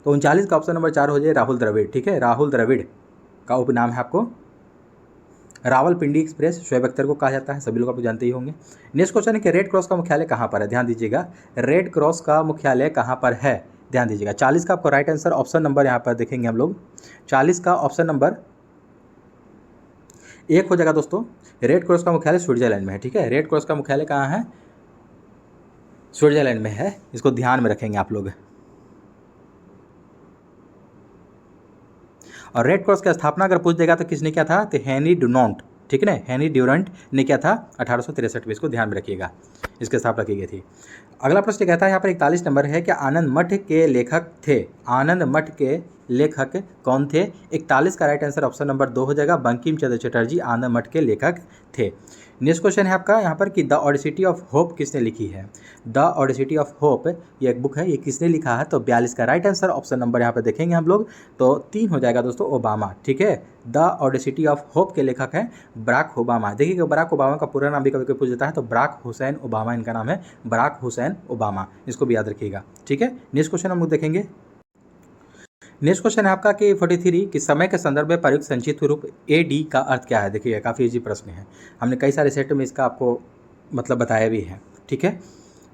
तो 39 का ऑप्शन नंबर 4 हो जाए राहुल द्रविड़, ठीक है, राहुल द्रविड़ का उपनाम है आपको। रावलपिंडी एक्सप्रेस शोएब अख्तर को कहा जाता है, सभी लोग आप जानते ही होंगे। नेक्स्ट क्वेश्चन है कि रेड क्रॉस का मुख्यालय कहाँ पर है, ध्यान दीजिएगा रेड क्रॉस का मुख्यालय कहाँ पर है, ध्यान दीजिएगा। 40 का आपको राइट आंसर ऑप्शन नंबर यहाँ पर देखेंगे हम लोग, 40 का ऑप्शन नंबर 1 हो जाएगा दोस्तों, रेड क्रॉस का मुख्यालय स्विट्जरलैंड में है, ठीक है, रेड क्रॉस का मुख्यालय कहाँ है, स्विट्जरलैंड में है, इसको ध्यान में रखेंगे आप लोग। और रेड क्रॉस की स्थापना अगर पूछ देगा तो किसने किया था, तो हेनरी डुनांट, ठीक है ना, हेनरी ड्यूरंट ने किया था 1863 में, इसको ध्यान में रखिएगा, इसके स्थापना की गई थी। अगला प्रश्न कहता है यहाँ पर 41 नंबर है कि आनंद मठ के लेखक थे, आनंद मठ के लेखक कौन थे। 41 का राइट आंसर ऑप्शन नंबर 2 हो जाएगा, बंकिम चंद्र चटर्जी आनंद मठ के लेखक थे। नेक्स्ट क्वेश्चन है आपका यहाँ पर कि द ऑडेसिटी ऑफ होप किसने लिखी है, द ऑडेसिटी ऑफ होप ये एक बुक है, ये किसने लिखा है। तो 42 का राइट आंसर ऑप्शन नंबर यहाँ पर देखेंगे हम लोग, तो 3 हो जाएगा दोस्तों, ओबामा, ठीक है, द ऑडेसिटी ऑफ होप के लेखक हैं बराक ओबामा। देखिए बराक ओबामा का पूरा नाम भी कभी पूछ देता है, तो बराक हुसैन ओबामा इनका नाम है, बराक हुसैन ओबामा, इसको भी याद रखिएगा, ठीक है। नेक्स्ट क्वेश्चन हम लोग देखेंगे नेक्स्ट क्वेश्चन है आपका कि 43 कि समय के संदर्भ में प्रयुक्त संक्षिप्त रूप AD का अर्थ क्या है। देखिए काफ़ी इजी प्रश्न है, हमने कई सारे सेट में इसका आपको मतलब बताया भी है। ठीक है,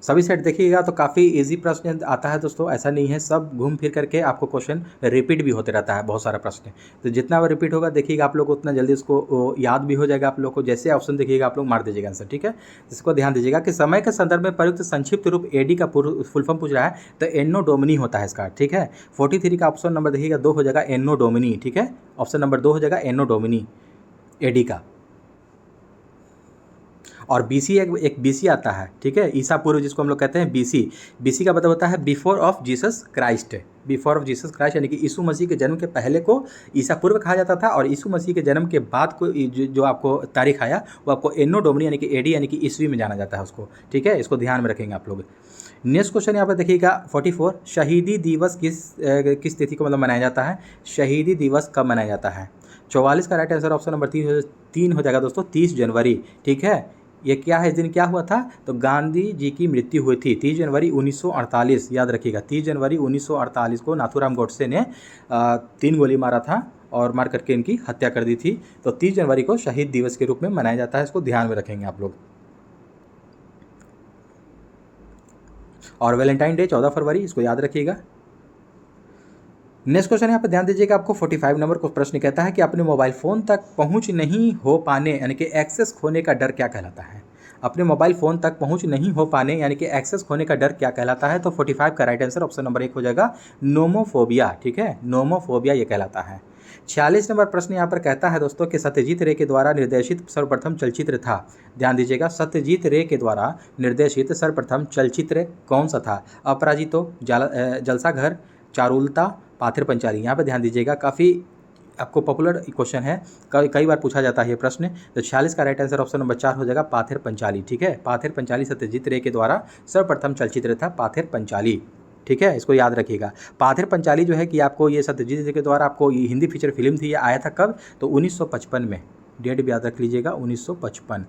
सभी सेट देखिएगा तो काफ़ी इजी प्रश्न आता है दोस्तों, ऐसा नहीं है, सब घूम फिर करके आपको क्वेश्चन रिपीट भी होते रहता है बहुत सारा प्रश्न। तो जितना वो रिपीट होगा देखिएगा आप लोग उतना जल्दी उसको याद भी हो जाएगा आप लोग को। जैसे ऑप्शन देखिएगा आप लोग मार दीजिएगा आंसर। ठीक है, इसको ध्यान दीजिएगा कि समय के संदर्भ में प्रयुक्त संक्षिप्त रूप AD का फुल फॉर्म पूछ रहा है तो एनो डोमिनी होता है इसका। ठीक है, 43 का ऑप्शन नंबर देखिएगा 2 हो जाएगा एनो डोमिनी। ठीक है, ऑप्शन नंबर 2 हो जाएगा एनो डोमिनी AD का। और BC एक BC आता है। ठीक है, ईसा पूर्व जिसको हम लोग कहते हैं BC का मतलब होता है before of Jesus Christ. Before of Jesus Christ यानी कि यीशु मसीह के जन्म के पहले को ईसा पूर्व कहा जाता था, और यीशु मसीह के जन्म के बाद को जो आपको तारीख आया वो आपको एनो डोमिनी यानी कि AD यानी कि ईस्वी में जाना जाता है उसको। ठीक है, इसको ध्यान में रखेंगे आप लोग। नेक्स्ट क्वेश्चन यहाँ पर देखिएगा 44 शहीदी दिवस किस तिथि को मतलब मनाया जाता है। शहीदी दिवस कब मनाया जाता है। 44 का राइट आंसर ऑप्शन नंबर 3 हो जाएगा दोस्तों, 30 जनवरी। ठीक है, ये क्या है, इस दिन क्या हुआ था तो गांधी जी की मृत्यु हुई थी 30 जनवरी 1948। याद रखिएगा 30 जनवरी 1948 को नाथूराम गोडसे ने 3 गोली मारा था और मार करके इनकी हत्या कर दी थी। तो 30 जनवरी को शहीद दिवस के रूप में मनाया जाता है, इसको ध्यान में रखेंगे आप लोग। और वैलेंटाइन डे 14 फरवरी, इसको याद रखिएगा। नेक्स्ट क्वेश्चन यहाँ पर ध्यान दीजिएगा, आपको 45 नंबर को प्रश्न कहता है कि अपने मोबाइल फ़ोन तक पहुँच नहीं हो पाने यानी कि एक्सेस खोने का डर क्या कहलाता है। अपने मोबाइल फ़ोन तक पहुँच नहीं हो पाने यानी कि एक्सेस खोने का डर क्या कहलाता है। तो 45 का राइट आंसर ऑप्शन नंबर 1 हो जाएगा नोमोफोबिया। ठीक है, नोमोफोबिया ये कहलाता है। 46 नंबर प्रश्न यहाँ पर कहता है दोस्तों कि सत्यजीत रे के द्वारा निर्देशित सर्वप्रथम चलचित्र था। ध्यान दीजिएगा, सत्यजीत रे के द्वारा निर्देशित सर्वप्रथम चलचित्र कौन सा था। अपराजितो, जलसाघर, चारुलता, पाथेर पंचाली। यहाँ पर ध्यान दीजिएगा, काफ़ी आपको पॉपुलर क्वेश्चन है, कई बार पूछा जाता है ये प्रश्न। तो 46 का राइट आंसर ऑप्शन नंबर 4 हो जाएगा पाथेर पंचाली। ठीक है, पाथेर पंचाली सत्यजीत रे के द्वारा सर्वप्रथम चलचित्र था पाथेर पंचाली। ठीक है, इसको याद रखिएगा। पाथेर पंचाली जो है कि आपको ये सत्यजीत रे के द्वारा आपको ये हिंदी फीचर फिल्म थी, ये आया था कब तो 1955 में। डेट भी याद रख लीजिएगा 1955।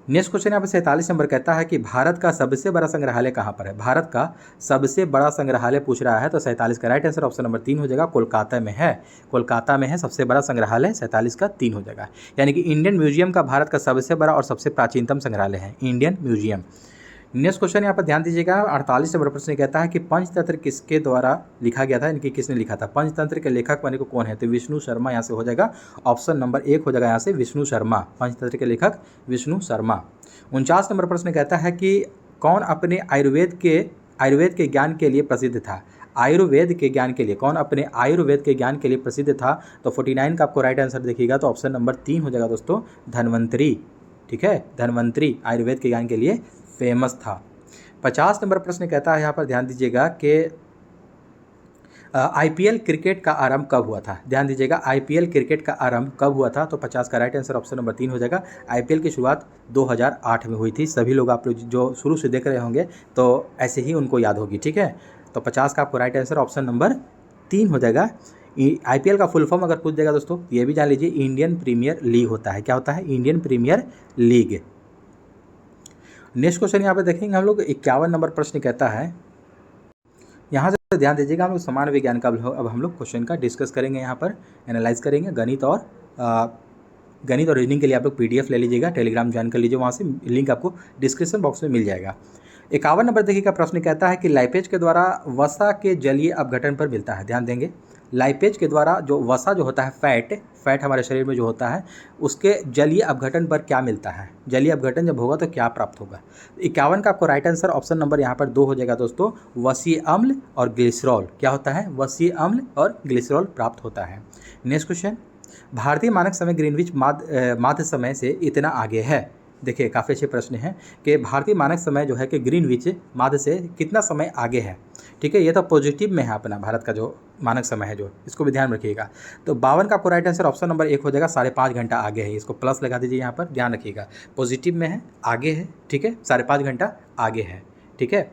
नेक्स्ट क्वेश्चन यहाँ पर 47 नंबर कहता है कि भारत का सबसे बड़ा संग्रहालय कहाँ पर है। भारत का सबसे बड़ा संग्रहालय पूछ रहा है, तो 47 का राइट आंसर ऑप्शन नंबर 3 हो जाएगा, कोलकाता में है। कोलकाता में है सबसे बड़ा संग्रहालय, 47 का 3 हो जाएगा। यानी कि इंडियन म्यूजियम का भारत का सबसे बड़ा और सबसे प्राचीनतम संग्रहालय है इंडियन म्यूजियम। नेक्स्ट क्वेश्चन यहाँ पर ध्यान दीजिएगा, 48 नंबर प्रश्न कहता है कि पंचतंत्र किसके द्वारा लिखा गया था, यानी कि किसने लिखा था। पंचतंत्र के लेखक बने को कौन है, तो विष्णु शर्मा। यहाँ से हो जाएगा ऑप्शन नंबर 1 हो जाएगा यहाँ से विष्णु शर्मा। पंचतंत्र के लेखक विष्णु शर्मा। 49 नंबर प्रश्न कहता है कि कौन अपने आयुर्वेद के ज्ञान के लिए प्रसिद्ध था। आयुर्वेद के ज्ञान के लिए कौन अपने आयुर्वेद के ज्ञान के लिए प्रसिद्ध था। तो 49 का आपको राइट आंसर देखिएगा तो ऑप्शन नंबर 3 हो जाएगा दोस्तों, धन्वंतरी। ठीक है, धन्वंतरी आयुर्वेद के ज्ञान के लिए फेमस था। 50 नंबर प्रश्न कहता है यहाँ पर ध्यान दीजिएगा कि IPL क्रिकेट का आरंभ कब हुआ था। ध्यान दीजिएगा, IPL क्रिकेट का आरंभ कब हुआ था। तो 50 का राइट आंसर ऑप्शन नंबर 3 हो जाएगा। IPL की शुरुआत 2008 में हुई थी। सभी लोग आप लोग जो शुरू से देख रहे होंगे तो ऐसे ही उनको याद होगी। ठीक है, तो 50 का आपको राइट आंसर ऑप्शन नंबर 3 हो जाएगा। IPL का फुल फॉर्म अगर पूछ देगा दोस्तों ये भी जान लीजिए, इंडियन प्रीमियर लीग होता है। क्या होता है, Indian Premier League. Next question यहाँ पे देखेंगे हम लोग, 51 नंबर प्रश्न कहता है, यहाँ से ध्यान दीजिएगा, हम लोग सामान्य विज्ञान का अब हम लोग क्वेश्चन का डिस्कस करेंगे, यहाँ पर एनालाइज करेंगे। गणित और रीजनिंग के लिए आप लोग PDF ले लीजिएगा, टेलीग्राम ज्वाइन कर लीजिए, वहाँ से लिंक आपको डिस्क्रिप्शन बॉक्स में मिल जाएगा। 51 नंबर देखिएगा प्रश्न कहता है कि लाइपेज के द्वारा वसा के जलीय अपघटन पर मिलता है। ध्यान देंगे, लाइपेज के द्वारा जो वसा जो होता है, फैट हमारे शरीर में जो होता है, उसके जलीय अपघटन पर क्या मिलता है। जलीय अपघटन जब होगा तो क्या प्राप्त होगा। 51 का आपको राइट आंसर ऑप्शन नंबर यहाँ पर 2 हो जाएगा दोस्तों, वसीय अम्ल और ग्लिसरॉल। क्या होता है, वसीय अम्ल और ग्लिसरॉल प्राप्त होता है। नेक्स्ट क्वेश्चन, भारतीय मानक समय ग्रीनविच माध्य समय से इतना आगे है। देखिए काफ़ी अच्छे प्रश्न हैं कि भारतीय मानक समय जो है कि ग्रीनविच माध्य से कितना समय आगे है। ठीक है, ये तो पॉजिटिव में है अपना भारत का जो मानक समय है, जो इसको भी ध्यान रखिएगा। तो 52 का आपको राइट आंसर ऑप्शन नंबर 1 हो जाएगा, 5.5 घंटा आगे है। इसको प्लस लगा दीजिए, यहाँ पर ध्यान रखिएगा, पॉजिटिव में है, आगे है। ठीक है, 5.5 घंटा आगे है। ठीक है,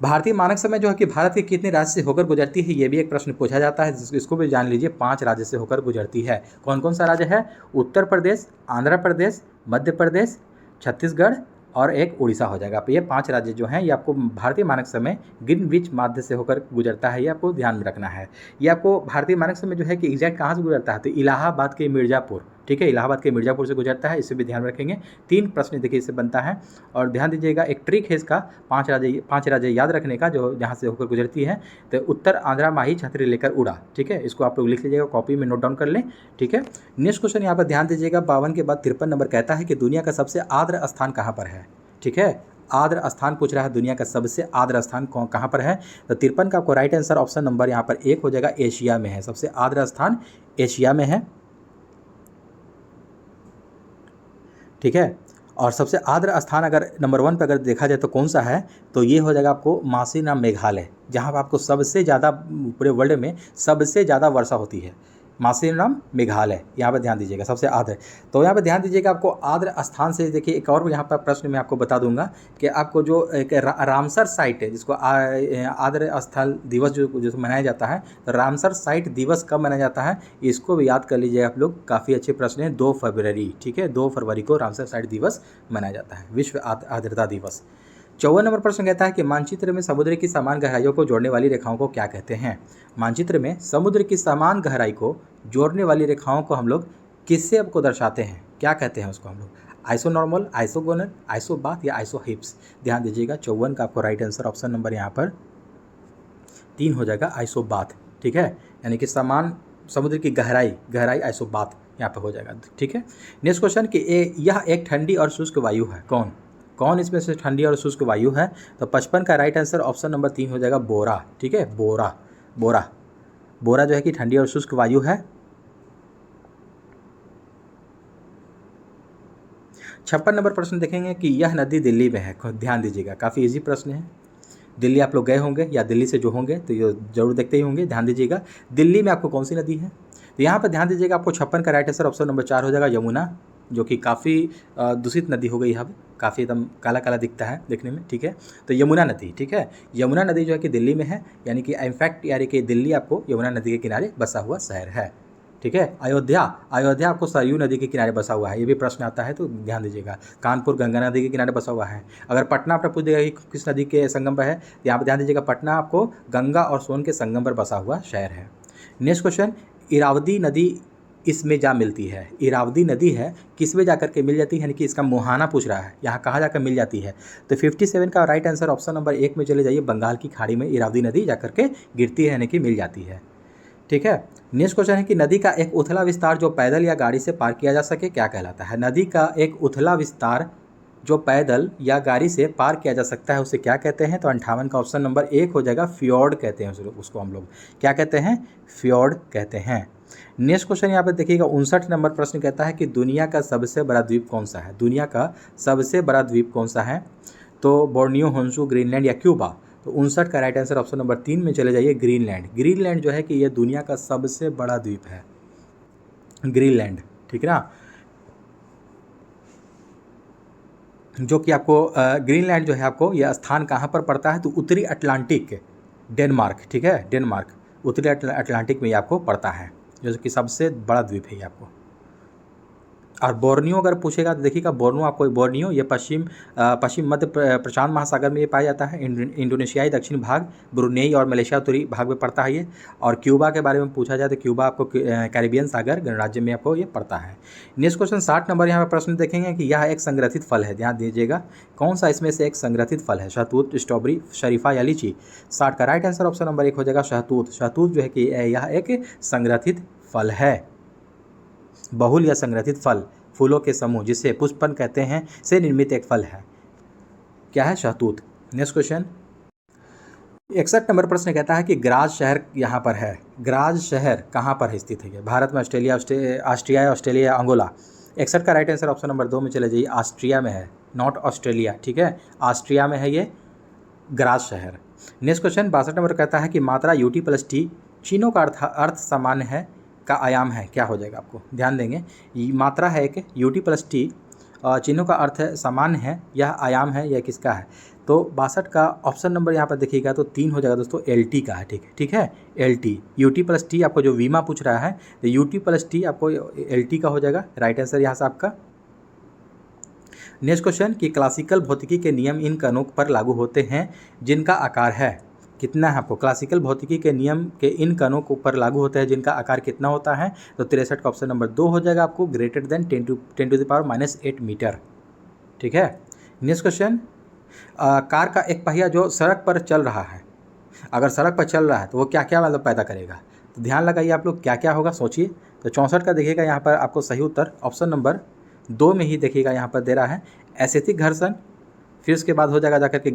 भारतीय मानक समय जो है कि भारत के कितने राज्य से होकर गुजरती है, ये भी एक प्रश्न पूछा जाता है, इसको भी जान लीजिए। 5 राज्य से होकर गुजरती है। कौन कौन सा राज्य है, उत्तर प्रदेश, आंध्र प्रदेश, मध्य प्रदेश, छत्तीसगढ़ और एक उड़ीसा हो जाएगा। ये 5 राज्य जो हैं ये आपको भारतीय मानक समय ग्रीनविच माध्य से होकर गुजरता है, ये आपको ध्यान में रखना है। ये आपको भारतीय मानक समय जो है कि एग्जैक्ट कहाँ से गुजरता है, तो इलाहाबाद के मिर्ज़ापुर, ठीक है, इलाहाबाद के मिर्ज़ापुर से गुजरता है, इसे भी ध्यान में रखेंगे। 3 प्रश्न देखिए इससे बनता है। और ध्यान दीजिएगा एक ट्रिक है इसका, 5 राज्य याद रखने का जो जहाँ से होकर गुजरती है। तो उत्तर आंध्रा माही छतरी लेकर उड़ा, ठीक है, इसको आप लोग लिख लीजिएगा, कॉपी में नोट डाउन कर लें, ठीक है। नेक्स्ट क्वेश्चन यहाँ पर ध्यान दीजिएगा 52 के बाद 53 नंबर कहता है कि दुनिया का सबसे आर्द्र स्थान कहाँ पर है, ठीक है। आर्द्र स्थान पूछ रहा है, दुनिया का सबसे आर्द्र स्थान कहाँ पर है। तो 53 का आपको राइट आंसर ऑप्शन नंबर यहाँ पर 1 हो जाएगा, एशिया में है। सबसे आर्द्र स्थान एशिया में है, ठीक है। और सबसे आर्द्र स्थान अगर नंबर 1 पर अगर देखा जाए तो कौन सा है, तो ये हो जाएगा आपको मासीनाम मेघालय, जहाँ पर आपको सबसे ज़्यादा पूरे वर्ल्ड में सबसे ज़्यादा वर्षा होती है। मासीनाम मेघालय, यहाँ पर ध्यान दीजिएगा सबसे आर्द्र। तो यहाँ पर ध्यान दीजिएगा आपको आर्द्र स्थान से देखिए एक और यहाँ पर प्रश्न मैं आपको बता दूंगा कि आपको जो एक रामसर साइट है, जिसको आर्द्र स्थल दिवस जो मनाया जाता है, तो रामसर साइट दिवस कब मनाया जाता है, इसको भी याद कर लीजिएगा आप लोग, काफ़ी अच्छे प्रश्न है। 2 फरवरी, ठीक है, 2 फरवरी को रामसर साइट दिवस मनाया जाता है, विश्व आर्द्रता दिवस। 54 नंबर प्रश्न कहता है कि मानचित्र में समुद्र की समान गहराइयों को जोड़ने वाली रेखाओं को क्या कहते हैं। मानचित्र में समुद्र की समान गहराई को जोड़ने वाली रेखाओं को हम लोग किससे आपको दर्शाते हैं, क्या कहते हैं उसको हम लोग, आइसोनॉर्मल, आइसोगोनल, आइसोबाथ या आइसोहिप्स। ध्यान दीजिएगा 54 का आपको राइट आंसर ऑप्शन नंबर यहाँ पर 3 हो जाएगा, आइसोबाथ, ठीक है, यानी कि समान समुद्र की गहराई आइसोबाथ यहाँ पर हो जाएगा, ठीक है। नेक्स्ट क्वेश्चन कि यह एक ठंडी और शुष्क वायु है, कौन इसमें से ठंडी और शुष्क वायु है। तो 55 का राइट आंसर ऑप्शन नंबर 3 हो जाएगा, बोरा, ठीक है, बोरा जो है कि ठंडी और शुष्क वायु है। 56 नंबर प्रश्न देखेंगे कि यह नदी दिल्ली में है, ध्यान दीजिएगा, काफ़ी इजी प्रश्न है। दिल्ली आप लोग गए होंगे या दिल्ली से जो होंगे तो ये जरूर देखते ही होंगे। ध्यान दीजिएगा दिल्ली में आपको कौन सी नदी है, तो यहाँ पर ध्यान दीजिएगा आपको 56 का राइट आंसर ऑप्शन नंबर 4 हो जाएगा, यमुना, जो कि काफ़ी दूषित नदी हो गई है, अब काफ़ी एकदम काला काला दिखता है देखने में, ठीक है। तो यमुना नदी, ठीक है, यमुना नदी जो है कि दिल्ली में है, यानी कि इनफैक्ट यानी कि दिल्ली आपको यमुना नदी के किनारे बसा हुआ शहर है, ठीक है। अयोध्या आपको सरयू नदी के किनारे बसा हुआ है, ये भी प्रश्न आता है तो ध्यान दीजिएगा। कानपुर गंगा नदी के किनारे बसा हुआ है। अगर पटना आपने पूछ दिया कि किस नदी के संगम पर है, तो यहाँ पर ध्यान दीजिएगा पटना आपको गंगा और सोन के संगम पर बसा हुआ शहर है। नेक्स्ट क्वेश्चन, इरावदी नदी इसमें जा मिलती है, इरावदी नदी है किस में जाकर के मिल जाती है, यानी कि इसका मुहाना पूछ रहा है, यहाँ कहाँ जाकर मिल जाती है। तो 57 का राइट आंसर ऑप्शन नंबर 1 में चले जाइए, बंगाल की खाड़ी में इरावदी नदी जाकर के गिरती है, यानी कि मिल जाती है, ठीक है। नेक्स्ट क्वेश्चन है कि नदी का एक उथला विस्तार जो पैदल या गाड़ी से पार किया जा सके क्या कहलाता है। नदी का एक उथला विस्तार जो पैदल या गाड़ी से पार किया जा सकता है उसे क्या कहते हैं। तो 58 का ऑप्शन नंबर 1 हो जाएगा, फ्योर्ड कहते हैं उसको हम लोग, क्या कहते हैं, फ्योर्ड कहते हैं। नेक्स्ट क्वेश्चन यहाँ पर देखिएगा 59 नंबर प्रश्न कहता है कि दुनिया का सबसे बड़ा द्वीप कौन सा है। दुनिया का सबसे बड़ा द्वीप कौन सा है, तो बोर्नियो, होंशु, ग्रीनलैंड या क्यूबा। तो 59 का राइट आंसर ऑप्शन नंबर 3 में चले जाइए, ग्रीनलैंड जो है कि ये दुनिया का सबसे बड़ा द्वीप है, ग्रीनलैंड, ठीक है ना। जो कि आपको ग्रीनलैंड जो है आपको यह स्थान कहाँ पर पड़ता है, तो उत्तरी अटलांटिक, डेनमार्क, ठीक है, डेनमार्क उत्तरी अटलांटिक में ये आपको पड़ता है, जो कि सबसे बड़ा द्वीप है ये आपको। और बोर्नियो अगर पूछेगा तो देखिएगा बोर्नियो ये पश्चिम मध्य प्रशांत महासागर में ये पाया जाता है। इंडोनेशियाई दक्षिण भाग, ब्रुनेई और मलेशिया उत्तरी भाग में पड़ता है ये। और क्यूबा के बारे में पूछा जाए तो क्यूबा आपको कैरिबियन सागर गणराज्य में आपको ये पड़ता है। नेक्स्ट क्वेश्चन 60 नंबर यहाँ पर प्रश्न देखेंगे कि यह एक संग्रथित फल है, ध्यान दीजिएगा कौन सा इसमें से एक संग्रथित फल है, शहतूत, स्ट्रॉबेरी, शरीफा या लीची। 60 का राइट आंसर ऑप्शन नंबर 1 हो जाएगा, शहतूत जो है कि यह एक संग्रथित फल है। बहुल या संग्रथित फल, फूलों के समूह जिसे पुष्पन कहते हैं से निर्मित एक फल है, क्या है, शहतूत। नेक्स्ट क्वेश्चन 61 नंबर प्रश्न कहता है कि ग्राज शहर यहाँ पर है, ग्राज शहर कहाँ पर स्थित है, भारत में, ऑस्ट्रिया, ऑस्ट्रेलिया, अंगोला। 61 का राइट आंसर ऑप्शन नंबर 2 में चले जाइए, ऑस्ट्रिया में है, नॉट ऑस्ट्रेलिया, ठीक है, ऑस्ट्रिया में है ये ग्राज शहर। नेक्स्ट क्वेश्चन 62 नंबर कहता है कि मात्रा UT+T चिन्हों का अर्थ सामान्य है का आयाम है, क्या हो जाएगा, आपको ध्यान देंगे मात्रा है एक UT+T चिन्हों का अर्थ सामान्य है, यह आयाम है, यह किसका है। तो 62 का ऑप्शन नंबर यहाँ पर देखिएगा तो 3 हो जाएगा दोस्तों, LT का है, ठीक है, LT UT+T आपको जो वीमा पूछ रहा है तो UT+T आपको LT का हो जाएगा राइट आंसर यहाँ से आपका। नेक्स्ट क्वेश्चन कि क्लासिकल भौतिकी के नियम इन कणों पर लागू होते हैं जिनका आकार है कितना है आपको। क्लासिकल भौतिकी के नियम के इन कणों के ऊपर लागू होते हैं जिनका आकार कितना होता है, तो 63 का ऑप्शन नंबर 2 हो जाएगा आपको, ग्रेटर देन 10⁻⁻8 मीटर। ठीक है। नेक्स्ट क्वेश्चन, कार का एक पहिया जो सड़क पर चल रहा है, अगर सड़क पर चल रहा है तो वो क्या क्या मतलब पैदा करेगा, तो ध्यान लगाइए आप लोग क्या क्या होगा सोचिए। तो 64 का देखिएगा यहाँ पर आपको सही उत्तर ऑप्शन नंबर 2 में ही देखिएगा यहाँ पर दे रहा है, ऐसेथिक घर्षण, फिर उसके बाद हो जाएगा जाकर के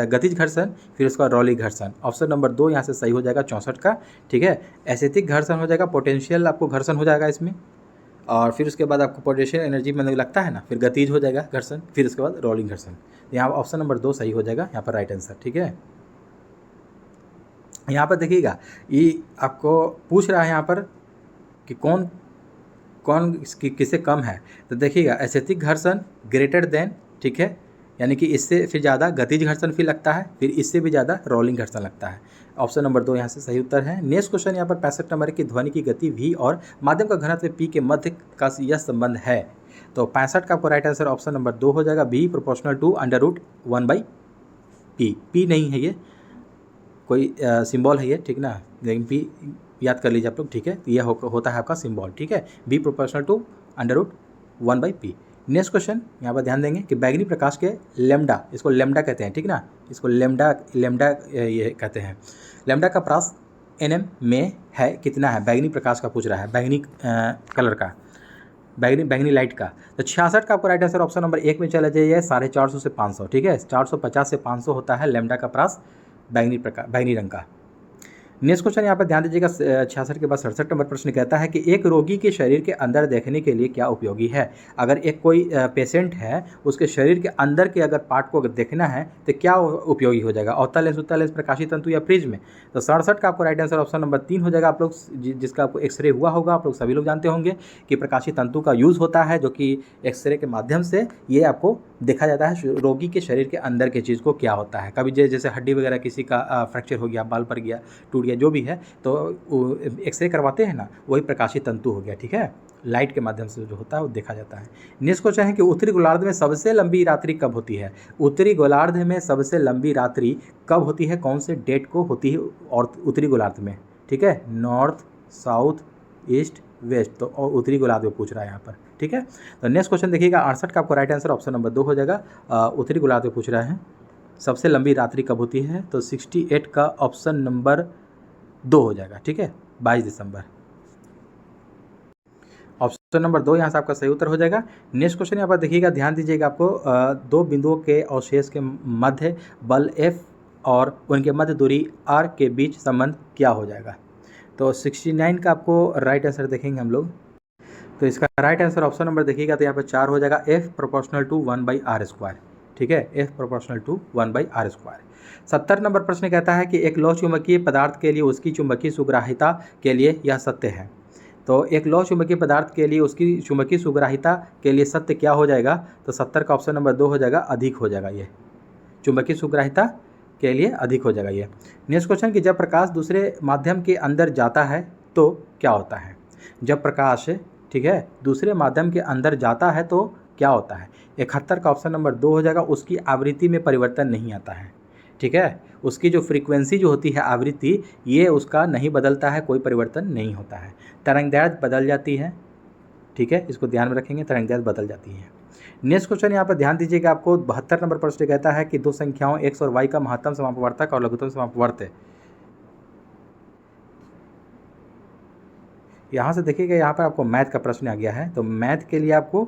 गतिज घर्षण, फिर उसका रॉली घर्षण। ऑप्शन नंबर 2 यहाँ से सही हो जाएगा 64 का। ठीक है, ऐसेथिक घर्षण हो जाएगा, पोटेंशियल आपको घर्षण हो जाएगा इसमें, और फिर उसके बाद आपको पोटेंशियल एनर्जी में लगता है ना, फिर गतिज हो जाएगा घर्षण, फिर उसके बाद रोलिंग घर्षण। यहाँ ऑप्शन नंबर 2 सही हो जाएगा यहाँ पर राइट आंसर। ठीक है, यहाँ पर देखिएगा ये आपको पूछ रहा है यहाँ पर कि कौन कौन किसे कम है, तो देखिएगा ऐसेथिक घर्षण ग्रेटर देन, ठीक है, यानी कि इससे फिर ज़्यादा गतिज घर्षण फिर लगता है, फिर इससे भी ज़्यादा रोलिंग घर्षण लगता है। ऑप्शन नंबर 2 यहाँ से सही उत्तर है। नेक्स्ट क्वेश्चन यहाँ पर 65 नंबर की ध्वनि की गति v और माध्यम का घनत्व p के मध्य का यह संबंध है, तो 65 का आपको राइट आंसर ऑप्शन नंबर 2 हो जाएगा, b ∝ √1/p। p नहीं है ये, कोई सिंबल है ये, ठीक ना, लेकिन p याद कर लीजिए आप लोग। ठीक है, यह होता है आपका सिंबल। ठीक है, b ∝ √1/p। नेक्स्ट क्वेश्चन यहाँ पर ध्यान देंगे कि बैगनी प्रकाश के लेमडा, इसको लेमडा कहते हैं, ठीक ना, इसको लेमडा ये कहते हैं। लेमडा का प्रास nm में है कितना है, बैगनी प्रकाश का पूछ रहा है, बैगनी कलर का, बैगनी लाइट का। तो 66 का आपको राइट आंसर ऑप्शन नंबर 1 में चला जाइए, 450 से 500। ठीक है, 450 से 500 होता है लेमडा का प्रास बैगनी रंग का। नेक्स्ट क्वेश्चन यहाँ पर ध्यान दीजिएगा, 66 के बाद 67 नंबर प्रश्न कहता है कि एक रोगी के शरीर के अंदर देखने के लिए क्या उपयोगी है। अगर एक कोई पेशेंट है, उसके शरीर के अंदर के अगर पार्ट को अगर देखना है तो क्या उपयोगी हो जाएगा, अवतल लेंस, उत्तल लेंस, प्रकाशीय तंतु या प्रिज्म में। तो 67 का आपको राइट आंसर ऑप्शन नंबर 3 हो जाएगा। आप लोग जिसका आपको एक्सरे हुआ होगा, आप लोग सभी लोग जानते होंगे कि प्रकाशीय तंतु का यूज़ होता है, जो कि एक्सरे के माध्यम से ये आपको देखा जाता है रोगी के शरीर के अंदर के चीज़ को क्या होता है। कभी जैसे हड्डी वगैरह किसी का फ्रैक्चर हो गया, बाल पर गया, टूट गया, जो भी है, तो एक्सरे करवाते हैं ना, वही प्रकाशीय तंतु हो गया। ठीक है, लाइट के माध्यम से जो होता है वो देखा जाता है। नेक्स्ट क्वेश्चन है कि उत्तरी गोलार्ध में सबसे लंबी रात्रि कब होती है। उत्तरी गोलार्ध में सबसे लंबी रात्रि कब होती है, कौन से डेट को होती है और उत्तरी गोलार्ध में। ठीक है, नॉर्थ, साउथ, ईस्ट, वेस्ट, तो और उत्तरी गोलार्ध में पूछ रहा है यहाँ पर। ठीक है, तो नेक्स्ट क्वेश्चन देखिएगा, 68 का आपको राइट आंसर ऑप्शन नंबर 2 हो जाएगा, उत्तरी गोलार्ध में पूछ रहा है सबसे लंबी रात्रि कब होती है, तो 68 का ऑप्शन नंबर 2 हो जाएगा। ठीक है, 22 दिसंबर। ऑप्शन नंबर 2 यहाँ से आपका सही उत्तर हो जाएगा। नेक्स्ट क्वेश्चन यहाँ पर देखिएगा, ध्यान दीजिएगा, आपको दो बिंदुओं के अवशेष के मध्य बल F और उनके मध्य दूरी r के बीच संबंध क्या हो जाएगा। तो 69 का आपको राइट आंसर देखेंगे हम लोग, तो इसका राइट आंसर ऑप्शन नंबर देखिएगा तो यहाँ पर 4 हो जाएगा, F ∝ 1/r²। ठीक है, F ∝ 1/r²। 70 नंबर प्रश्न कहता है कि एक लौह चुंबकीय पदार्थ के लिए उसकी चुंबकीय सुग्राहिता के लिए यह सत्य है। तो एक लौह चुंबकीय पदार्थ के लिए उसकी चुंबकीय सुग्राहिता के लिए सत्य क्या हो जाएगा, तो 70 का ऑप्शन नंबर 2 हो जाएगा, अधिक हो जाएगा, ये चुंबकीय सुग्राहिता के लिए अधिक हो जाएगा ये। नेक्स्ट क्वेश्चन कि जब प्रकाश दूसरे माध्यम के अंदर जाता है तो क्या होता है। जब प्रकाश, ठीक है, दूसरे माध्यम के अंदर जाता है तो क्या होता है। 71 का ऑप्शन नंबर 2 हो जाएगा, उसकी आवृत्ति में परिवर्तन नहीं आता है। ठीक है, उसकी जो फ्रीक्वेंसी जो होती है, आवृत्ति, ये उसका नहीं बदलता है, कोई परिवर्तन नहीं होता है। तरंगदैर्घ्य बदल जाती है। ठीक है, इसको ध्यान में रखेंगे, तरंगदैर्घ्य बदल जाती है। नेक्स्ट क्वेश्चन यहाँ पर ध्यान दीजिएगा, आपको 72 नंबर प्रश्न कहता है कि दो संख्याओं x और y का महत्तम समापवर्तक और लघुत्तम समापवर्त। यहाँ से देखिएगा, यहाँ पर आपको मैथ का प्रश्न आ गया है, तो मैथ के लिए आपको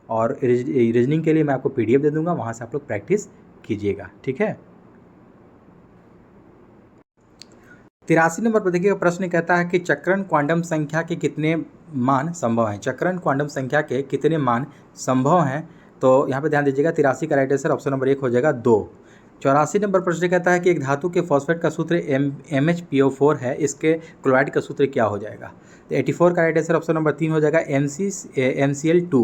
और रीजनिंग के लिए मैं आपको PDF दे दूंगा, वहाँ से आप लोग प्रैक्टिस कीजिएगा। ठीक है, 83 नंबर पर देखिएगा, प्रश्न कहता है कि चक्रण क्वांटम संख्या के कितने मान संभव हैं। चक्रण क्वांटम संख्या के कितने मान संभव हैं, तो यहाँ पे ध्यान दीजिएगा, 83 का राइट आंसर ऑप्शन नंबर 1 हो जाएगा, 2। 84 नंबर प्रश्न कहता है कि एक धातु के फॉस्फेट का सूत्र MHPO4 है, इसके क्लोराइड का सूत्र क्या हो जाएगा। तो 84 का राइट आंसर ऑप्शन नंबर 3 हो जाएगा, MCl2।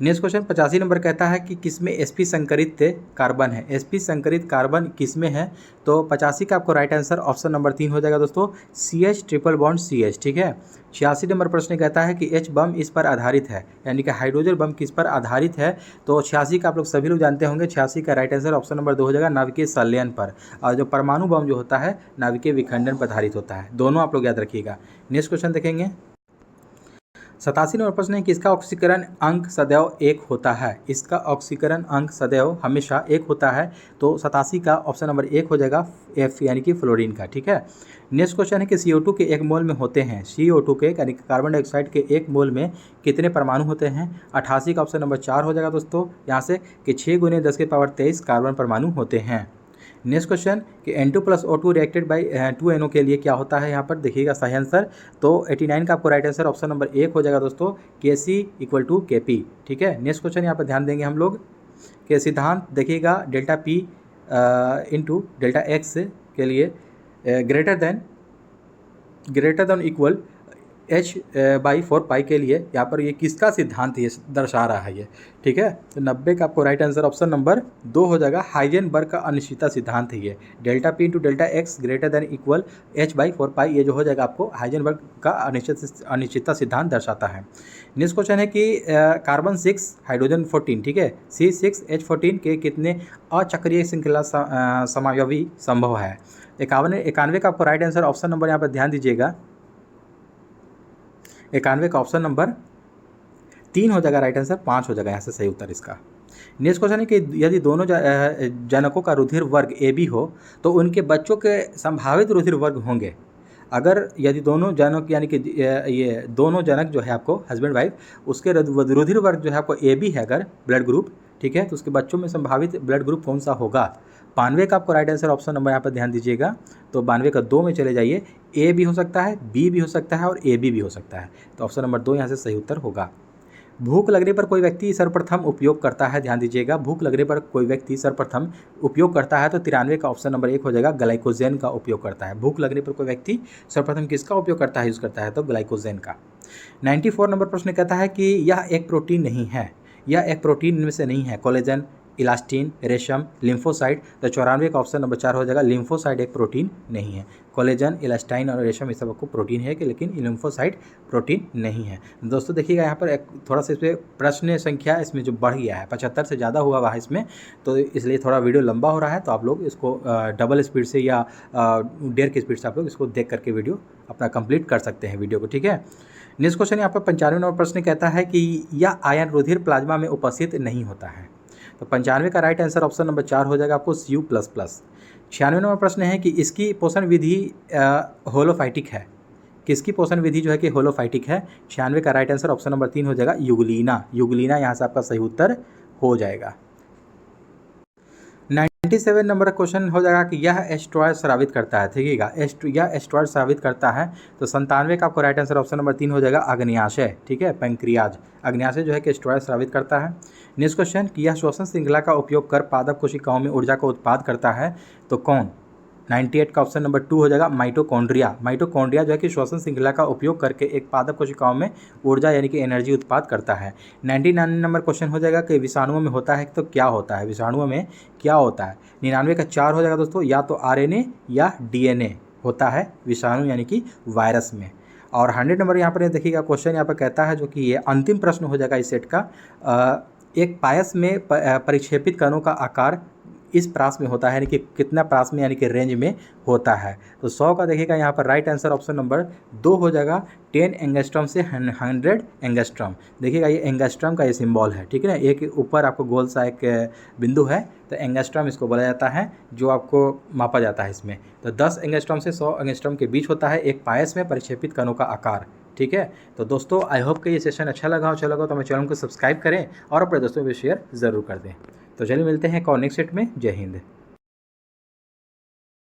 नेक्स्ट क्वेश्चन 85 नंबर कहता है कि किसमें sp संकरित कार्बन है। sp संकरित कार्बन किसमें है, तो 85 का आपको राइट आंसर ऑप्शन नंबर 3 हो जाएगा दोस्तों, CH ट्रिपल बॉन्ड CH, ठीक है। 86 नंबर प्रश्न कहता है कि H बम इस पर आधारित है, यानी कि हाइड्रोजन बम किस पर आधारित है, तो 86 का आप लोग सभी लोग जानते होंगे, 86 का राइट आंसर ऑप्शन नंबर 2 हो जाएगा, नाभिकीय संलयन पर। और जो परमाणु बम जो होता है नाभिकीय विखंडन पर आधारित होता है, दोनों आप लोग याद रखिएगा। नेक्स्ट क्वेश्चन देखेंगे 87 नंबर प्रश्न है कि इसका ऑक्सीकरण अंक सदैव 1 होता है। इसका ऑक्सीकरण अंक सदैव हमेशा 1 होता है, तो 87 का ऑप्शन नंबर 1 हो जाएगा F, यानी कि फ्लोरीन का, ठीक है। नेक्स्ट क्वेश्चन है कि CO2 के 1 मोल में होते हैं, CO2 के यानी कि कार्बन डाइऑक्साइड के 1 मोल में कितने परमाणु होते हैं। 88 का ऑप्शन नंबर 4 हो जाएगा दोस्तों यहाँ से, कि 6 × 10⁻23 कार्बन परमाणु होते हैं। नेक्स्ट क्वेश्चन कि N2 + O2 reacted by 2NO के लिए क्या होता है, यहाँ पर देखिएगा सही आंसर, तो 89 का आपको राइट आंसर ऑप्शन नंबर 1 हो जाएगा दोस्तों, Kc = Kp, ठीक है। नेक्स्ट क्वेश्चन यहाँ पर ध्यान देंगे हम लोग कि सिद्धांत देखिएगा डेल्टा P × डेल्टा X के लिए ग्रेटर देन इक्वल H/4π के लिए, यहाँ पर ये किसका सिद्धांत ये दर्शा रहा है ये, ठीक है। तो 90 का आपको राइट आंसर ऑप्शन नंबर 2 हो जाएगा, हाइजेनबर्ग का अनिश्चितता सिद्धांत है ये, delta P × delta X greater than equal H/4π, ये जो हो जाएगा आपको हाइजेनबर्ग का अनिश्चितता सिद्धांत दर्शाता है। नेक्स्ट क्वेश्चन है कि कार्बन 6 हाइड्रोजन 14, ठीक है, C6H14 के कितने अचक्रीय श्रृंखला समावयवी संभव है। 91 का आपको राइट आंसर ऑप्शन नंबर यहाँ पर ध्यान दीजिएगा, 91 का ऑप्शन नंबर 3 हो जाएगा, राइट आंसर 5 हो जाएगा यहाँ से सही उत्तर इसका। नेक्स्ट क्वेश्चन है कि यदि दोनों जनकों का रुधिर वर्ग AB हो तो उनके बच्चों के संभावित रुधिर वर्ग होंगे। अगर यदि दोनों जनक यानी कि ये दोनों जनक जो है आपको हस्बैंड वाइफ, उसके रुधिर वर्ग जो है आपको AB है अगर ब्लड ग्रुप, ठीक है, तो उसके बच्चों में संभावित ब्लड ग्रुप कौन सा होगा। 92 का आपको राइट आंसर ऑप्शन नंबर यहाँ पर ध्यान दीजिएगा, तो 92 का 2 में चले जाइए, A भी हो सकता है, B भी हो सकता है और AB भी हो सकता है, तो ऑप्शन नंबर 2 यहाँ से सही उत्तर होगा। भूख लगने पर कोई व्यक्ति सर्वप्रथम उपयोग करता है, ध्यान दीजिएगा, भूख लगने पर कोई व्यक्ति सर्वप्रथम उपयोग करता है, तो 93 का ऑप्शन नंबर 1 हो जाएगा, ग्लाइकोजेन का उपयोग करता है। भूख लगने पर कोई व्यक्ति सर्वप्रथम किसका उपयोग करता है, यूज़ करता है, तो ग्लाइकोजेन का। 94 नंबर प्रश्न कहता है कि यह एक प्रोटीन नहीं है, यह एक प्रोटीन में से नहीं है, कोलेजन, इलास्टिन, रेशम, लिम्फोसाइट, तो 94 का ऑप्शन नंबर 4 हो जाएगा, लिम्फोसाइट एक प्रोटीन नहीं है। कोलेजन, इलास्टाइन और रेशम ये सब आपको प्रोटीन है कि, लेकिन लिम्फोसाइट प्रोटीन नहीं है। दोस्तों देखिएगा यहाँ पर एक थोड़ा सा इसमें प्रश्न संख्या इसमें जो बढ़ गया है, 75 से ज़्यादा हुआ हुआ है इसमें, तो इसलिए थोड़ा वीडियो लंबा हो रहा है, तो आप लोग इसको डबल स्पीड से या 1.5 की स्पीड से आप लोग इसको देख करके वीडियो अपना कंप्लीट कर सकते हैं वीडियो को, ठीक है। नेक्स्ट क्वेश्चन यहाँ पर 95 नंबर प्रश्न कहता है कि यह आयन रुधिर प्लाज्मा में उपस्थित नहीं होता है, तो 95 का राइट आंसर ऑप्शन नंबर 4 हो जाएगा आपको, Cu++। 96 नंबर प्रश्न है कि इसकी पोषण विधि होलोफाइटिक है, किसकी पोषण विधि जो है कि होलोफाइटिक है। 96 का राइट आंसर ऑप्शन नंबर 3 हो जाएगा, यूग्लिना यहाँ से आपका सही उत्तर हो जाएगा। 97 नंबर क्वेश्चन हो जाएगा कि यह एस्ट्रॉयड स्रावित करता है, ठीकएगा, यह एस्ट्रॉयड स्रावित करता है, तो 97 का आपको राइट आंसर ऑप्शन नंबर 3 हो जाएगा, अग्न्याशय, ठीक है, पैंक्रियाज, अग्न्याशय जो है कि एस्ट्रॉयड स्रावित करता है। नेक्स्ट क्वेश्चन कि यह श्वसन श्रृंखला का उपयोग कर पादप कोशिकाओं में ऊर्जा का उत्पाद करता है, तो कौन। 98 का ऑप्शन नंबर 2 हो जाएगा, माइटोकॉन्ड्रिया, माइटोकॉन्ड्रिया जो है कि श्वसन श्रृंखला का उपयोग करके एक पादप कोशिकाओं में ऊर्जा यानी कि एनर्जी उत्पाद करता है। 99 नंबर क्वेश्चन हो जाएगा कि विषाणुओं में होता है, तो क्या होता है, विषाणुओं में क्या होता है। 99 का 4 हो जाएगा दोस्तों, या तो RNA या DNA होता है विषाणु यानी कि वायरस में। और 100 नंबर यहाँ पर देखिएगा क्वेश्चन यहाँ पर कहता है, जो कि ये अंतिम प्रश्न हो जाएगा इस सेट का, एक पायस में परिक्षेपित कणों का आकार इस प्रास में होता है, यानी कि कितना प्रास में यानी कि रेंज में होता है, तो 100 का देखिएगा यहाँ पर राइट आंसर ऑप्शन नंबर 2 हो जाएगा, 10 एंगस्ट्रॉम से 100 एंगस्ट्रॉम। देखिएगा ये एंगस्ट्रॉम का ये सिंबल है, ठीक है ना, एक ऊपर आपको गोल सा एक बिंदु है, तो एंगस्ट्रॉम इसको बोला जाता है, जो आपको मापा जाता है इसमें, तो 10 एंगस्ट्रॉम से 100 एंगस्ट्रॉम के बीच होता है एक पायस में परिक्षेपित कणों का आकार, ठीक है। तो दोस्तों आई होप कि ये सेशन अच्छा लगा तो हमारे चैनल को सब्सक्राइब करें और अपने दोस्तों को शेयर ज़रूर कर दें। तो चलिए मिलते हैं एक और नेक्स्ट सेट में। जय हिंद।